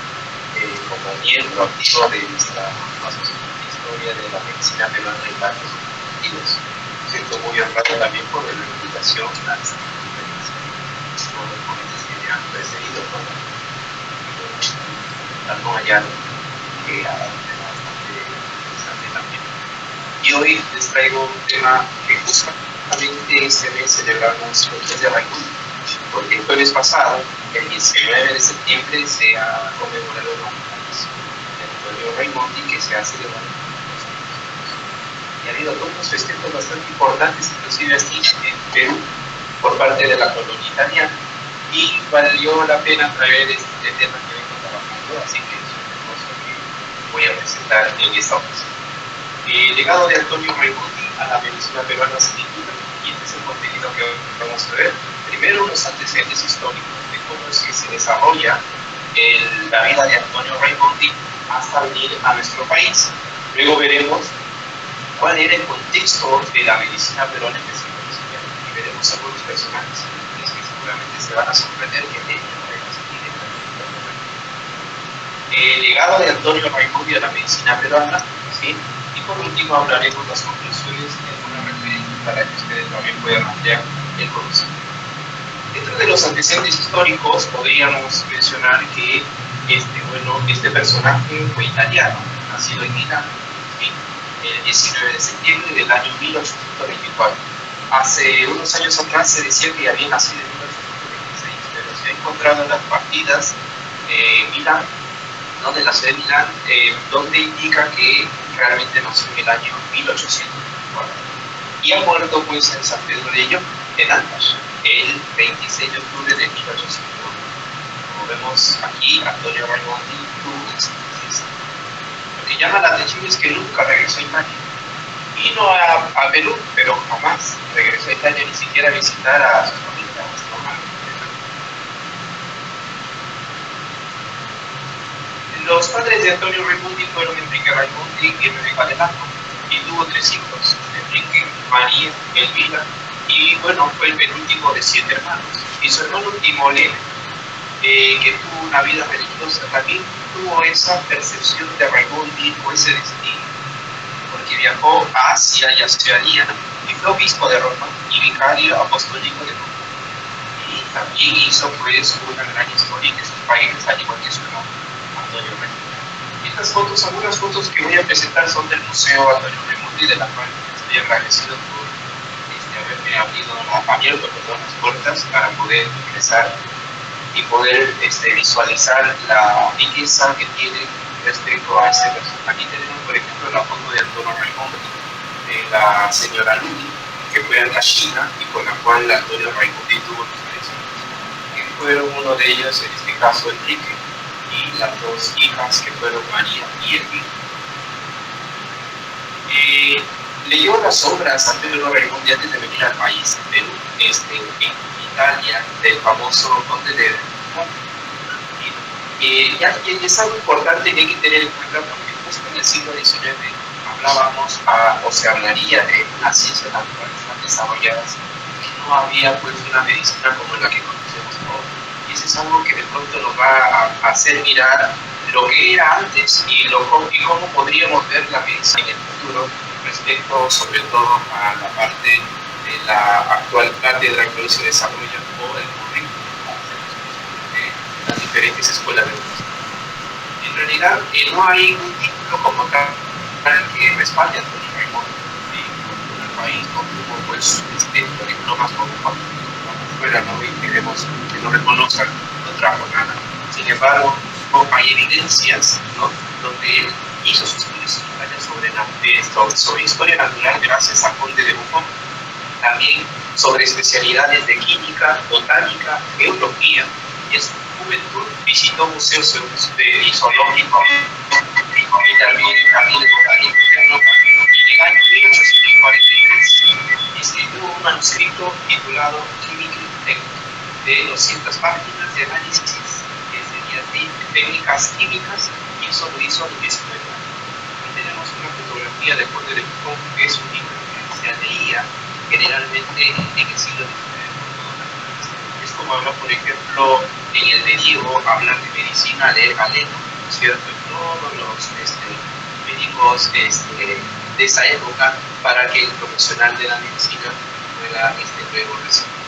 como miembro activo de esta asociación de historia de la medicina peruana en varios sentidos. Me siento muy honrado también por la invitación a esta conferencia, por los ponentes que me han precedido, ¿no? Algo allá que ha sido bastante interesante también. Y hoy les traigo un tema que justamente este mes celebramos el mes de Raimundo, porque el jueves pasado, el 19 de septiembre, se ha conmemorado el natalicio de Antonio Raimondi, que se ha celebrado y ha habido algunos festejos bastante importantes, inclusive así en Perú, por parte de la colonia italiana, y valió la pena traer este tema que vengo trabajando, así que es un negocio que voy a presentar en esta ocasión. El legado de Antonio Raimondi a la medicina peruana se titula, y este es el contenido que vamos a ver. Primero, los antecedentes históricos de cómo es que se desarrolla la vida de Antonio Raimondi hasta venir a nuestro país. Luego veremos cuál era el contexto de la medicina peruana en ese momento y veremos algunos personajes que seguramente se van a sorprender que el legado de Antonio Raimondi a la medicina peruana, ¿sí? Y por último hablaremos de las conclusiones y algunas referencias para que ustedes también puedan ampliar el conocimiento. Dentro de los antecedentes históricos podríamos mencionar que este personaje fue italiano, nacido en Milán, ¿sí? El 19 de septiembre del año 1824. Hace unos años atrás se decía que había nacido en 1826, pero se ha encontrado en las partidas de Milán, ¿no? De la ciudad de Milán, donde indica que realmente nació en el año 1824. Y ha muerto pues en San Pedro de Ello, en Ancash, el 26 de octubre de 1804. Como vemos aquí, Antonio Raimondi tuvo experiencia. Lo que llama la atención es que nunca regresó a Italia. Vino a Perú, pero jamás regresó a Italia, ni siquiera a visitar a su familia. Los padres de Antonio Raimondi fueron Enrique Raimondi y Rebeca Delano, y tuvo 3 hijos, Enrique, María, Elvira, y bueno, fue el penúltimo de 7 hermanos. Y su hermano Timolé, que tuvo una vida religiosa, también tuvo esa percepción de Raimondi o ese destino, porque viajó a Asia y a Oceanía y fue obispo de Roma y vicario apostólico de Roma. Y también hizo pues una gran historia en estos países, al igual que su hermano Antonio Raimondi. Estas fotos, algunas fotos que voy a presentar son del Museo Antonio Raimondi, de la cual estoy agradecido por haberme abierto las puertas para poder ingresar y poder visualizar la riqueza que tiene respecto a este personaje. Aquí tenemos, por ejemplo, la foto de Antonio Raimondi, de la señora Luli, que fue a la China y con la cual Antonio Raimondi tuvo los que fueron uno de ellos, en este caso Enrique, y las 2 hijas que fueron María y Elvira. Leyó las obras a Antonio Raimondi antes de venir al país, Perú, en Italia, del famoso conde de y es algo importante que hay que tener en cuenta, porque justo en el siglo XIX hablábamos o se hablaría de una ciencia natural tan desarrolladas que no había pues una medicina como la que conocemos hoy. Y eso es algo que de pronto nos va a hacer mirar lo que era antes y cómo podríamos ver la medicina en el futuro, respecto sobre todo a la parte de la actual cátedra que hoy se desarrolla o el currículum de las diferentes escuelas de educación. En realidad no hay un título como tal que respalde a Antonio Raimondi en el país, no tuvo pues diplomas como cuando fuera, ¿no? Y queremos que no reconozcan, no trajo nada. Sin embargo, hay evidencias, ¿no?, donde él hizo sus estudios sobre historia natural gracias a Conde de Buffon, también sobre especialidades de química, botánica, geología, y en su juventud visitó museos de zoológicos y también jardines botánicos de Europa, y en el año 1843 escribió un manuscrito titulado Química de 200 páginas de análisis, que serían técnicas químicas, y eso lo hizo a los 19 años. Tenemos una fotografía de Conde de Buffon, que es un libro que se leía generalmente en el siglo XIX. Es como hablar, por ejemplo, en el medievo, hablar de medicina, leer Galeno, ¿cierto? todos los médicos de esa época para que el profesional de la medicina pueda luego recibir.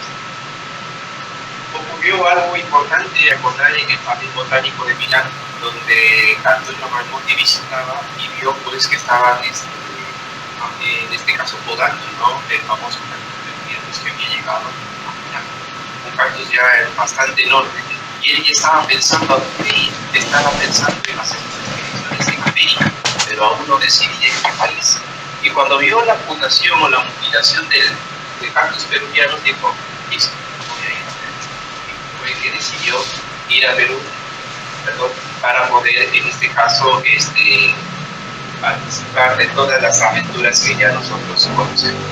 Ocurrió algo importante recordar en el Jardín Botánico de Milán, donde Antonio Raimondi visitaba y vio pues que estaban en este caso podando, ¿no?, el famoso cactus que había llegado a Milán, un cactus ya bastante enorme, y él ya estaba pensando en hacer expediciones en América, pero aún no decidía en qué país. Y cuando vio la fundación o la mutilación de cactus peruvianos, dijo, listo, voy a ir a Perú. Y fue que decidió ir a Perú, para poder, en este caso, participar de todas las aventuras que ya nosotros conocemos.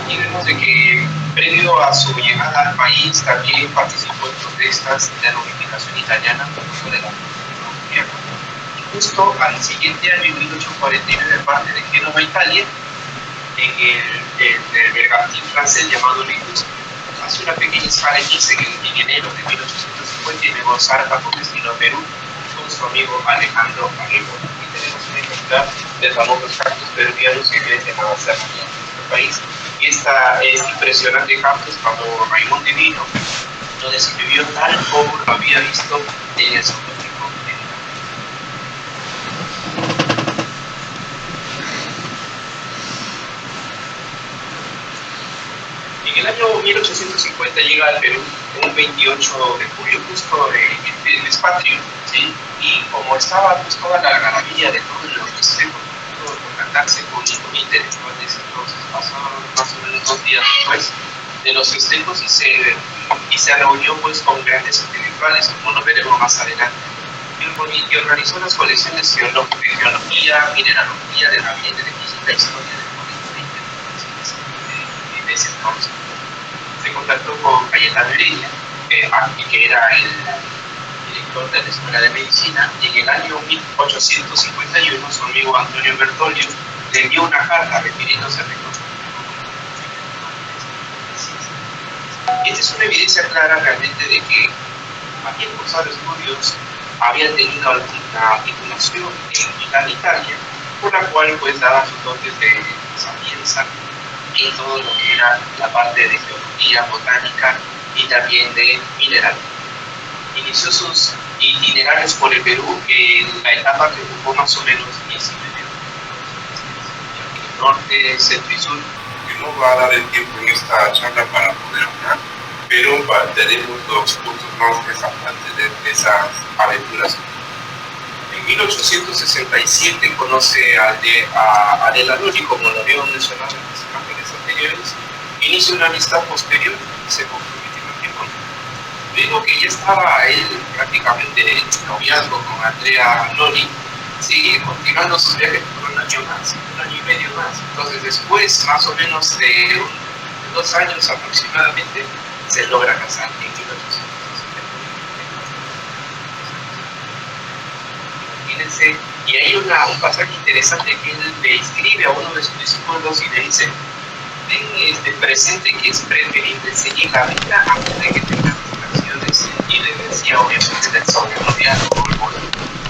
Aquí vemos de que, previo a su llegada al país, también participó en protestas de la unificación italiana por uso de la Unión. Y justo al siguiente año, en 1849, parte de Génova, Italia, en el bergantín francés llamado Ligus, hace una pequeña escala en enero de 1850 y luego zarpa con destino a Perú con su amigo Alejandro Arrigo. Y tenemos un ejemplar de famosos cactus peruvianos que viven en la Serranía de nuestro país. Y esta impresionante cactus, cuando Raimondi vino, lo describió tal como lo había visto en el zoológico de Milán. En el año 1850 llega al Perú un 28 de julio, justo en el mes patrio, ¿sí? Y como estaba pues toda la algarabía de todo lo que se pudo contactarse con ningún intelectual de ese entonces, pasaron más o menos 2 días después de los festejos y se reunió pues con grandes intelectuales, como lo veremos más adelante, y organizó las colecciones de geología, mineralogía, de gabinete de física, historia de ese entonces. Se contactó con Cayetano Heredia, que era el director de la Escuela de Medicina, y en el año 1851 su amigo Antonio Bertolio le envió una carta refiriéndose a esta es una evidencia clara realmente de que había cursado estudios, había tenido alguna titulación en Milán, Italia, por la cual pues daba sus dotes de sapienza en todo lo que era la parte de geología, botánica y también de mineralogía. Inició sus itinerarios por el Perú en la etapa que ocupó más o menos 19 años. El norte, centro y sur. Que no va a dar el tiempo en esta charla para poder hablar, pero tenemos 2 puntos más resaltantes de esas aventuras. En 1867 conoce a Adela Luri, como lo habíamos mencionado en las imágenes anteriores, inicia una amistad posterior y se compromete también con él. Luego que ya estaba él prácticamente en noviazgo con Andrea Lori, sigue continuando sus viajes por 1 año más, 1 año y medio más. Entonces después, más o menos de 2 años aproximadamente, se logra casar en 1860. Imagínense, y hay un pasaje interesante que él le escribe a uno de sus discípulos y le dice: ten presente que es preferible seguir la vida antes de que tengas distracciones. Y le decía obviamente del sobrerodeado o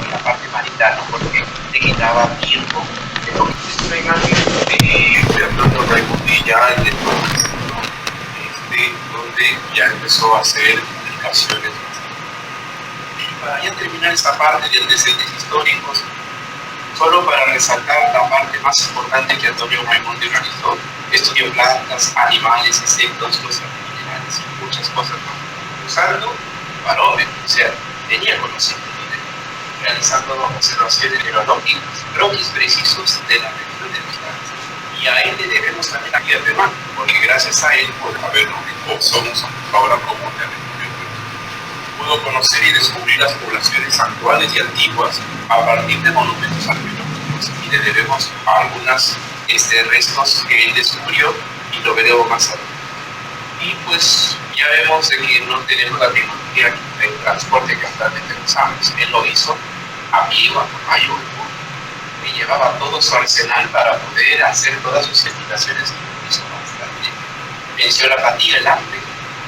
la parte marital, ¿no? Porque le quitaba tiempo de lo que se ven de Antonio Raimondi ya en el donde ya empezó a hacer publicaciones. Para ya terminar esta parte de antecedentes históricos, solo para resaltar la parte más importante que Antonio Raimondi realizó, estudió plantas, animales, insectos, cosas minerales y muchas cosas más, usando barómetro, o sea, tenía conocimiento realizando observaciones meteorológicas, croquis precisos de la región de los Andes. Y a él le debemos también la guía peruana, porque gracias a él somos ahora como territorio. pudo conocer y descubrir las poblaciones actuales y antiguas a partir de monumentos arqueológicos, y le debemos a algunos restos que él descubrió, y lo veremos más adelante. Y pues ya vemos de que no tenemos la tecnología de transporte que actualmente usamos. Él lo hizo a pie o a caballo, y llevaba todo su arsenal para poder hacer todas sus investigaciones. Hizo bastante. Venció la fatiga, el hambre,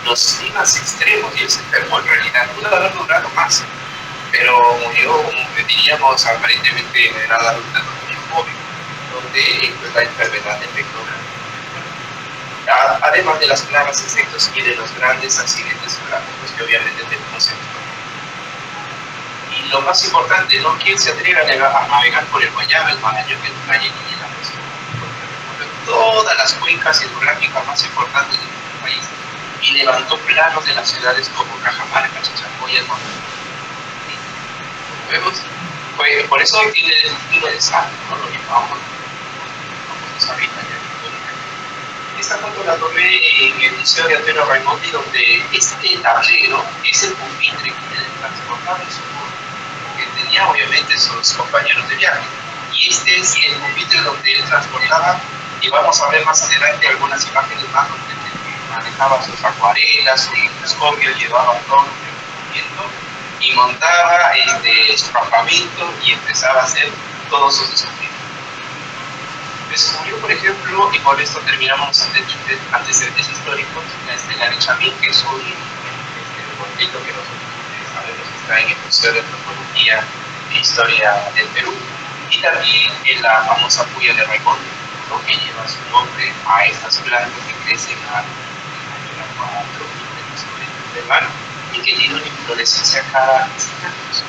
los climas extremos, y él se enfermó. En realidad pudo haber durado más, pero murió que diríamos aparentemente era la ruta joven, donde pues, la enfermedad detectó además de las plagas, insectos y de los grandes accidentes geográficos que obviamente tenemos en el y lo más importante, ¿no? ¿Quién se atreve a navegar por el Guayama, el Marañón, el Ucayali y el Amazonas? Todas las cuencas hidrográficas más importantes de nuestro país y levantó planos de las ciudades como Cajamarca, Chachapoyas, el Monte. ¿Vemos? Pues, por eso tiene el título de santo, ¿no? Lo llamamos ahorita ya. Esta foto la tomé en el Museo de Antonio Raimondi, donde este tablero es el pupitre que él transportaba en su mundo, que tenía obviamente sus compañeros de viaje. Y este es el pupitre donde él transportaba, y vamos a ver más adelante algunas imágenes más donde manejaba sus acuarelas, su microscopio, llevaba todo el equipamiento y montaba su campamento y empezaba a hacer todos sus descubrimientos. Descubrió, por ejemplo, y con esto terminamos antecedentes históricos, la estela de Chamín, que es un monolito que nosotros sabemos que está en el Museo de Antropología e Historia del Perú, y también en la famosa puya de Raimondi, que lleva su nombre a estas plantas que crecen a 4 kilómetros del mar y que tiene una inflorescencia cada 5 años.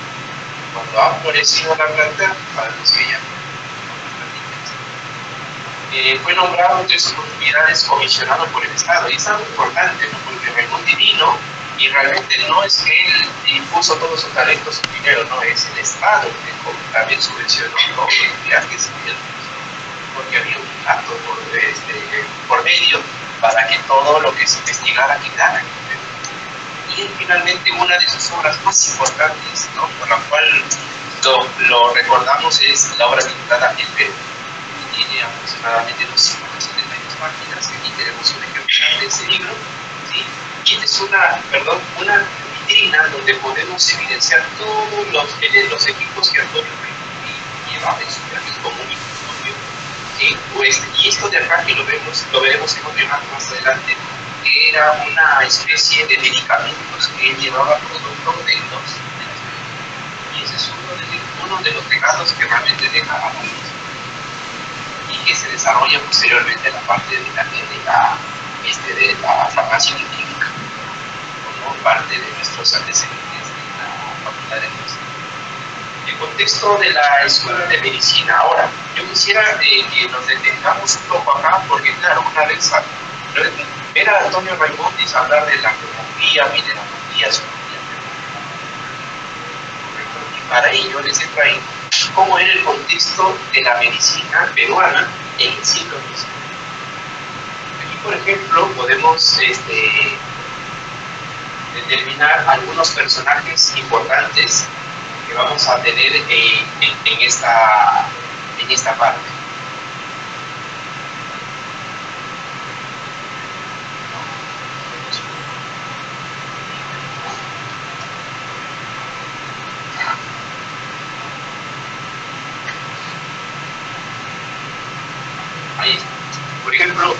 Cuando ha florecido la planta, sabemos que ya fue nombrado entre sus comunidades comisionado por el Estado, y es algo importante, ¿no? Porque Raimondi vino y realmente no es que él impuso todo su talento, su dinero, no, es el Estado que también subvencionó todos los viajes, porque había un trato por medio para que todo lo que se investigara quedara. Y finalmente una de sus obras más importantes, ¿no? Por la cual lo recordamos, es la obra titulada El Perú. Tiene aproximadamente 272 páginas. Aquí tenemos un ejemplar de ese libro, ¿sí? Y esta es una vitrina donde podemos evidenciar todos los equipos que Antonio Raimondi llevaba en su viaje como un microscopio, ¿sí? Y esto de acá que lo veremos en otro imagen más adelante, que era una especie de medicamentos que él llevaba producto de los y ese es uno de los legados que realmente deja a la misma y que se desarrolla posteriormente en la parte de la farmacia clínica como parte de nuestros antecedentes de la facultad de medicina. El contexto de la escuela de medicina. Ahora, yo quisiera que nos detengamos un poco acá, porque claro, una vez ver a Antonio Raimondi hablar de la geografía, mineralogía, zoología, y para ello les he traído cómo era el contexto de la medicina peruana en el siglo XIX. Aquí, por ejemplo, podemos determinar algunos personajes importantes que vamos a tener en esta parte. Ahí está. Por ejemplo,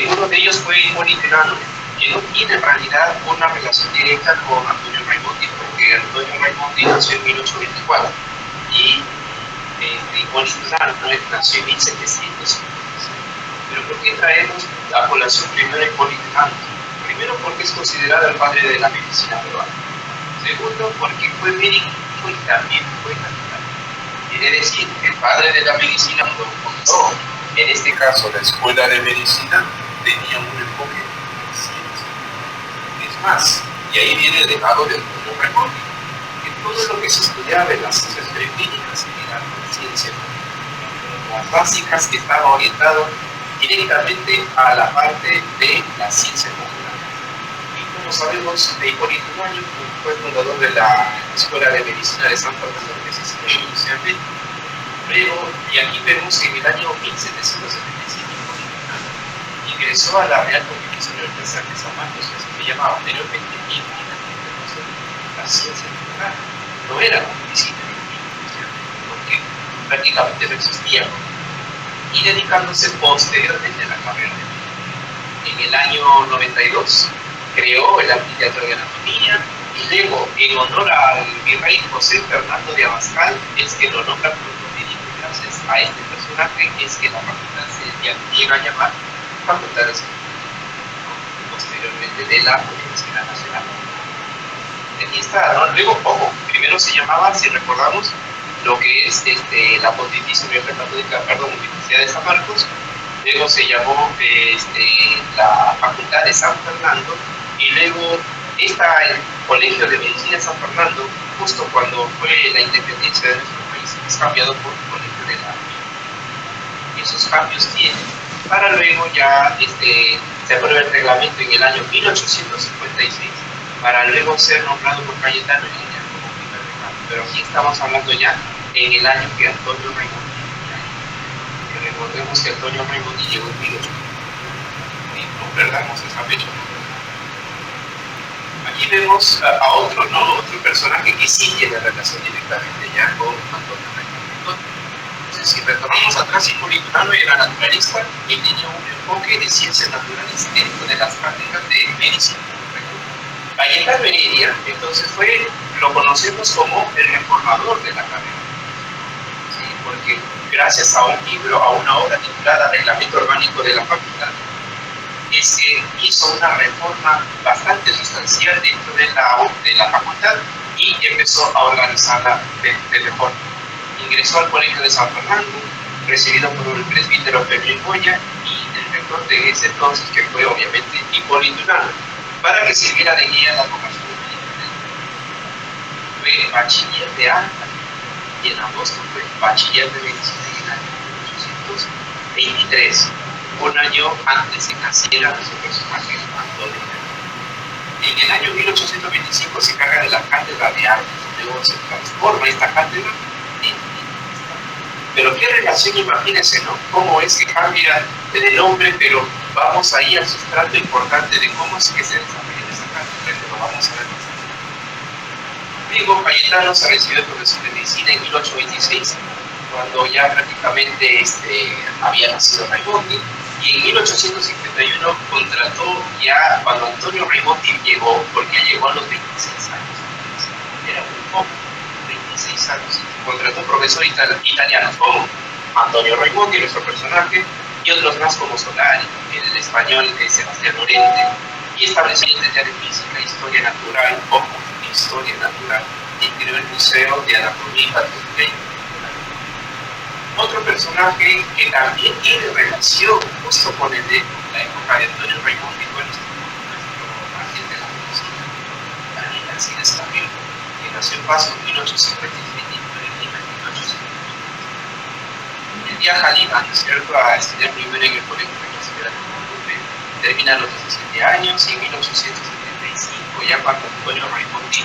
uno de ellos fue Hipólito Unanue, que no tiene en realidad una relación directa con Antonio Raimondi, porque Antonio Raimondi nació en 1824 y Hipólito Unanue nació en 1700. Pero ¿por qué traemos a colación primero a Hipólito Unanue? Primero, porque es considerado el padre de la medicina peruana. Segundo, porque fue médico y también fue capitán. Quiere decir que el padre de la medicina lo fundó. En este caso, la escuela de medicina tenía un enfoque de ciencia. Es más, y ahí viene el legado del Antonio Raimondi, que todo lo que se estudiaba en las ciencias preclínicas era ciencia, las básicas, que estaba orientado directamente a la parte de la ciencia popular. Y como sabemos, Hipólito Unanue fue fundador de la Escuela de Medicina de Santa Rosa de Cecilia, pero, y aquí vemos que en el año 1775 ingresó a la Real Congregación Universal de San Marcos, que se llamaba anteriormente la ciencia popular. No era la medicina, porque prácticamente no existía, y dedicándose posteriormente a la carrera. En el año 92 creó el anfiteatro de anatomía, Y luego, en honor al virrey José Fernando de Abascal, es que lo nombra protomédico. Gracias a este personaje es que la facultad se llega a llamar Facultad de Salud, posteriormente de la Universidad Nacional. Aquí está, ¿no? Luego, ojo, primero se llamaba, si recordamos, lo que es la Pontificia Universidad Católica, Universidad de San Marcos. Luego se llamó la Facultad de San Fernando, y luego el Colegio de Medicina de San Fernando, justo cuando fue la independencia de nuestro país, es cambiado por el Colegio de la Vida. Esos cambios tienen, para luego ya se aprueba el reglamento en el año 1856, para luego ser nombrado por Cayetano Heredia como primer decano. Pero aquí estamos hablando ya en el año que Antonio Raimondi. Recordemos que Antonio Raimondi llegó en 1800. No perdamos esa fecha. Aquí vemos a otro personaje que sí tiene relación directamente ya con Antonio Raimondi. Entonces, si retornamos atrás, Hipólito Unanue era naturalista y tenía un enfoque de ciencias naturales dentro de las prácticas de medicina. Cayetano Heredia, entonces lo conocemos como el reformador de la carrera. ¿Sí? Porque gracias a un libro, a una obra titulada Reglamento Orgánico de la Facultad, es que hizo una reforma bastante sustancial dentro de la facultad y empezó a organizarla de reforma. Ingresó al Colegio de San Fernando, recibido por el presbítero Fermín Goya y el rector de ese entonces, que fue obviamente Hipólito Unanue, para que sirviera de guía a la vocación médica. Fue bachiller de alta y en agosto fue bachiller de medicina en el año 1823, un año antes de que naciera su personaje Antonio Raimondi. En el año 1825 se carga de la cátedra de artes, luego se transforma esta cátedra en universidad. Pero qué relación, imagínense, ¿no? Cómo es que cambia de nombre, pero vamos ahí al sustrato importante de cómo es que se desarrolla esa cátedra, que lo vamos a ver más adelante. Luego Cayetano se recibió de profesor de medicina en 1826, cuando ya prácticamente había nacido Raimondi, y en 1851 contrató ya cuando Antonio Raimondi llegó, porque llegó a los 26 años, era muy joven, 26 años, contrató profesores italianos como Antonio Raimondi, nuestro personaje, y otros más como Solari, el español de Sebastián Lorente, y estableció entender física, historia natural, como historia natural, y creó el Museo de Anatomía y Patología. Otro personaje que también tiene relación justo con la época de Antonio Raimondi fue nuestro ángel de la medicina, Daniel Alcides Camilo, que nació en Pasto en 1856 y murió en Lima en 1856. Él viaja a Lima, ¿no es cierto?, a estudiar primero en el Colegio de la Ciudad de Guadalupe, termina a los 17 años y en 1875, ya cuando Antonio Raimondi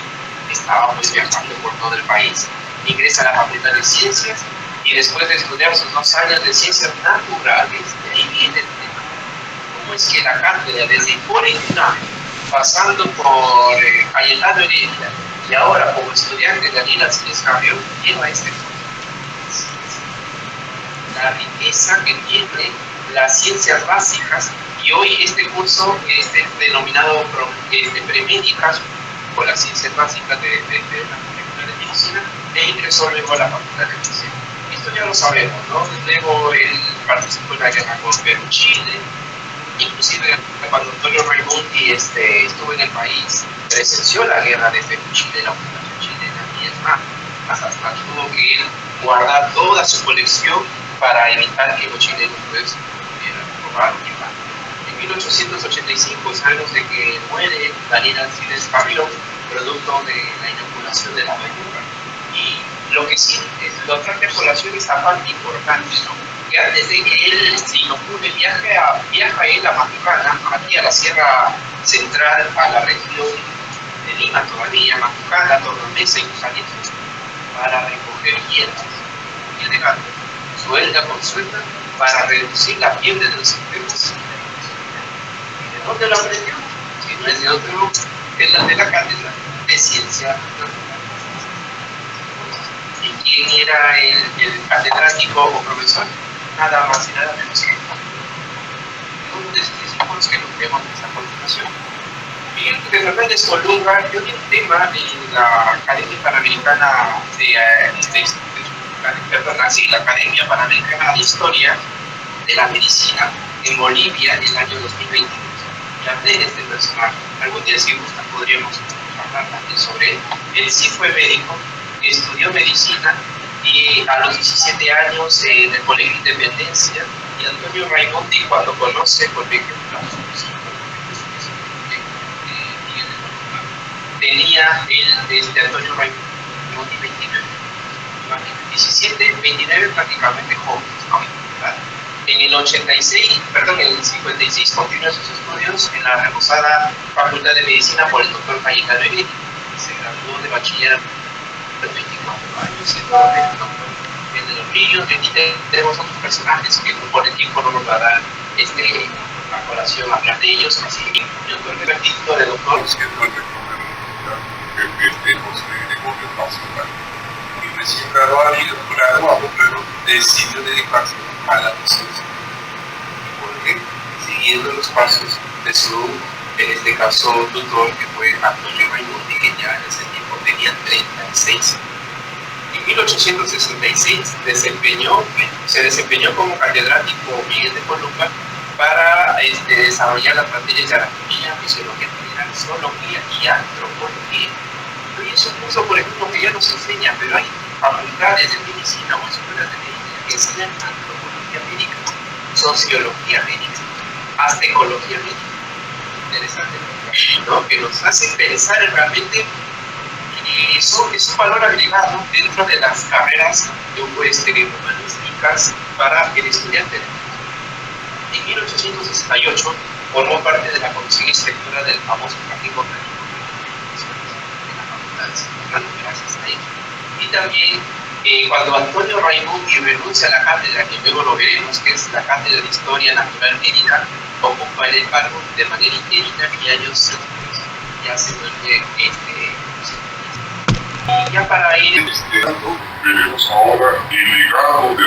estaba viajando por todo el país, ingresa a la Facultad de Ciencias. Y después de estudiar sus 2 años de ciencias naturales, de ahí viene el tema. ¿Cómo es que la cátedra, desde Hipólito Unanue, pasando por Cayetano Heredia, y ahora como estudiante Daniel Alcides Camilo, lleva la riqueza que tiene las ciencias básicas? Y hoy este curso denominado Premédicas, o las ciencias básicas de la Facultad de Medicina, e ingresó luego a la Facultad de Medicina. Esto ya lo sabemos, ¿no? Luego él participó en la guerra con Perú-Chile, inclusive cuando Antonio Raimondi estuvo en el país, presenció la guerra de Perú-Chile, la ocupación chilena, y es más, hasta tuvo que él guardar toda su colección para evitar que los chilenos pues pudieran robar o llevar. En 1885 sabemos de que muere Daniel Alcides Camilo, producto de la inoculación de la vacuna. Y lo que sí, la otra población es aparte importante, ¿no? Que antes de que él se inocule, viaja él a Matucana, aquí a la Sierra Central, a la región de Lima todavía, Matucana, Tornamesa y Cusanitos, para recoger hierbas, piel de gato, suelda por suelda, para reducir la fiebre de los enfermos. ¿Y de dónde lo aprendió? Si no es de otro, de la cátedra de ciencia natural. ¿Y quién era el catedrático o profesor? Nada más y nada menos que uno de sus discípulos que lo vemos a continuación. Miguel de Fernández Colunga dio un tema en la Academia Panamericana la Academia Panamericana de Historia de la Medicina en Bolivia en el año 2022. Y hablé de este personaje. Algún día, si gusta, podríamos hablar también sobre él. Él sí fue médico, estudió medicina y a los 17 años en el Colegio Independencia, y Antonio Raimondi, cuando conoce, por ejemplo, a sus hijos, tenía Antonio Raimondi 29, 17, 29 prácticamente jóvenes, ¿no? En el 56 continúa sus estudios en la reposada Facultad de Medicina por el doctor Cayetano Heredia. Se graduó de bachiller a los 24 años, siendo el doctor de los Ríos. Y tenemos otros personajes que por el tiempo no nos va a dar la colación hablar de ellos. Así que yo creo que el título de doctor y recién graduado pero decidió dedicarse a la docencia, porque siguiendo los pasos de su, en este caso, tutor, que fue Antonio Raimondi, que ya en ese tiempo tenía 36. En 1866 se desempeñó como catedrático Miguel de Colunga para desarrollar las materias de anatomía, fisiología general, zoología y antropología. Y es un curso, por ejemplo, que ya nos enseña, pero hay facultades de medicina o escuelas de medicina que enseñan antropología médica, sociología médica, hasta ecología médica. Interesante, ¿no? Que nos hace pensar realmente que eso es un valor agregado dentro de las carreras humanísticas para el estudiante. En 1868 formó parte de la comisión inspectora del famoso Jardín Botánico gracias a él. Y también cuando Antonio Raimondi renuncia a la cátedra, que luego lo veremos, que es la cátedra de Historia Natural Médica, ocupa el cargo de manera interina y años ya se vuelve y ya para ir veremos ahora el legado de